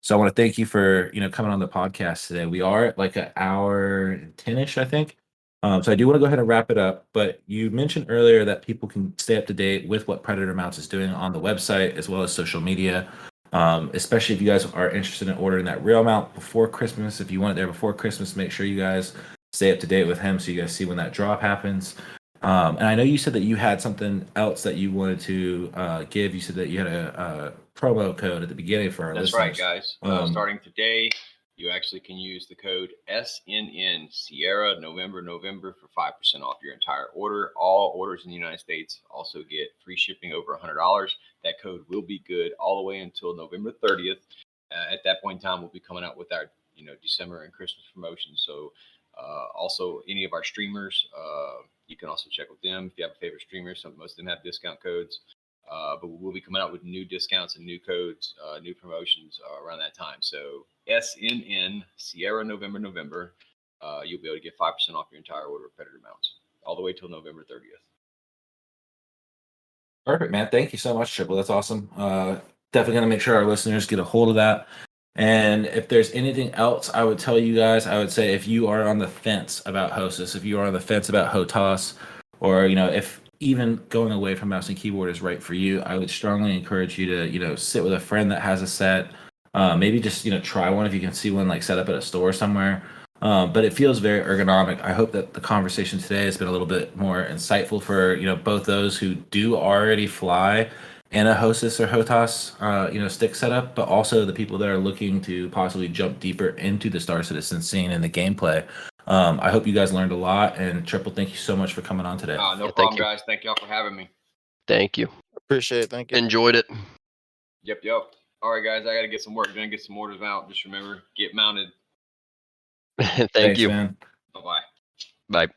So I want to thank you for, coming on the podcast today. We are at like an hour and 10-ish, I think. So I do want to go ahead and wrap it up, but you mentioned earlier that people can stay up to date with what Predator Mounts is doing on the website as well as social media. Especially if you guys are interested in ordering that rail mount before Christmas. If you want it there before Christmas, make sure you guys stay up to date with him so you guys see when that drop happens. And I know you said that you had something else that you wanted to give. You said that you had a promo code at the beginning for our That's listeners. right, guys. Starting today, you actually can use the code SNN Sierra November for 5% off your entire order. All orders in the United States also get free shipping over $100. That code will be good all the way until November 30th. At that point in time, we'll be coming out with our December and Christmas promotions. So also any of our streamers, you can also check with them if you have a favorite streamer. Most of them have discount codes. But we'll be coming out with new discounts and new codes, new promotions around that time. So SNN Sierra November. You'll be able to get 5% off your entire order of Predator mounts all the way till November 30th. Perfect, man. Thank you so much, Triple. That's awesome. Definitely gonna make sure our listeners get a hold of that. And if there's anything else I would tell you guys, I would say if you are on the fence about HOSAS, if you are on the fence about HOTAS, or if even going away from mouse and keyboard is right for you, I would strongly encourage you to sit with a friend that has a set. Maybe just try one if you can see one like set up at a store somewhere. But it feels very ergonomic. I hope that the conversation today has been a little bit more insightful for both those who do already fly in a HOSAS or HOTAS stick setup, but also the people that are looking to possibly jump deeper into the Star Citizen scene and the gameplay. I hope you guys learned a lot. And Triple, thank you so much for coming on today. No problem, guys. Thank y'all for having me. Thank you. Appreciate it. Thank you. Enjoyed it. Yep. All right, guys. I got to get some work done, get some orders out. Just remember, get mounted. Thank Thanks, you. man. Bye-bye. Bye.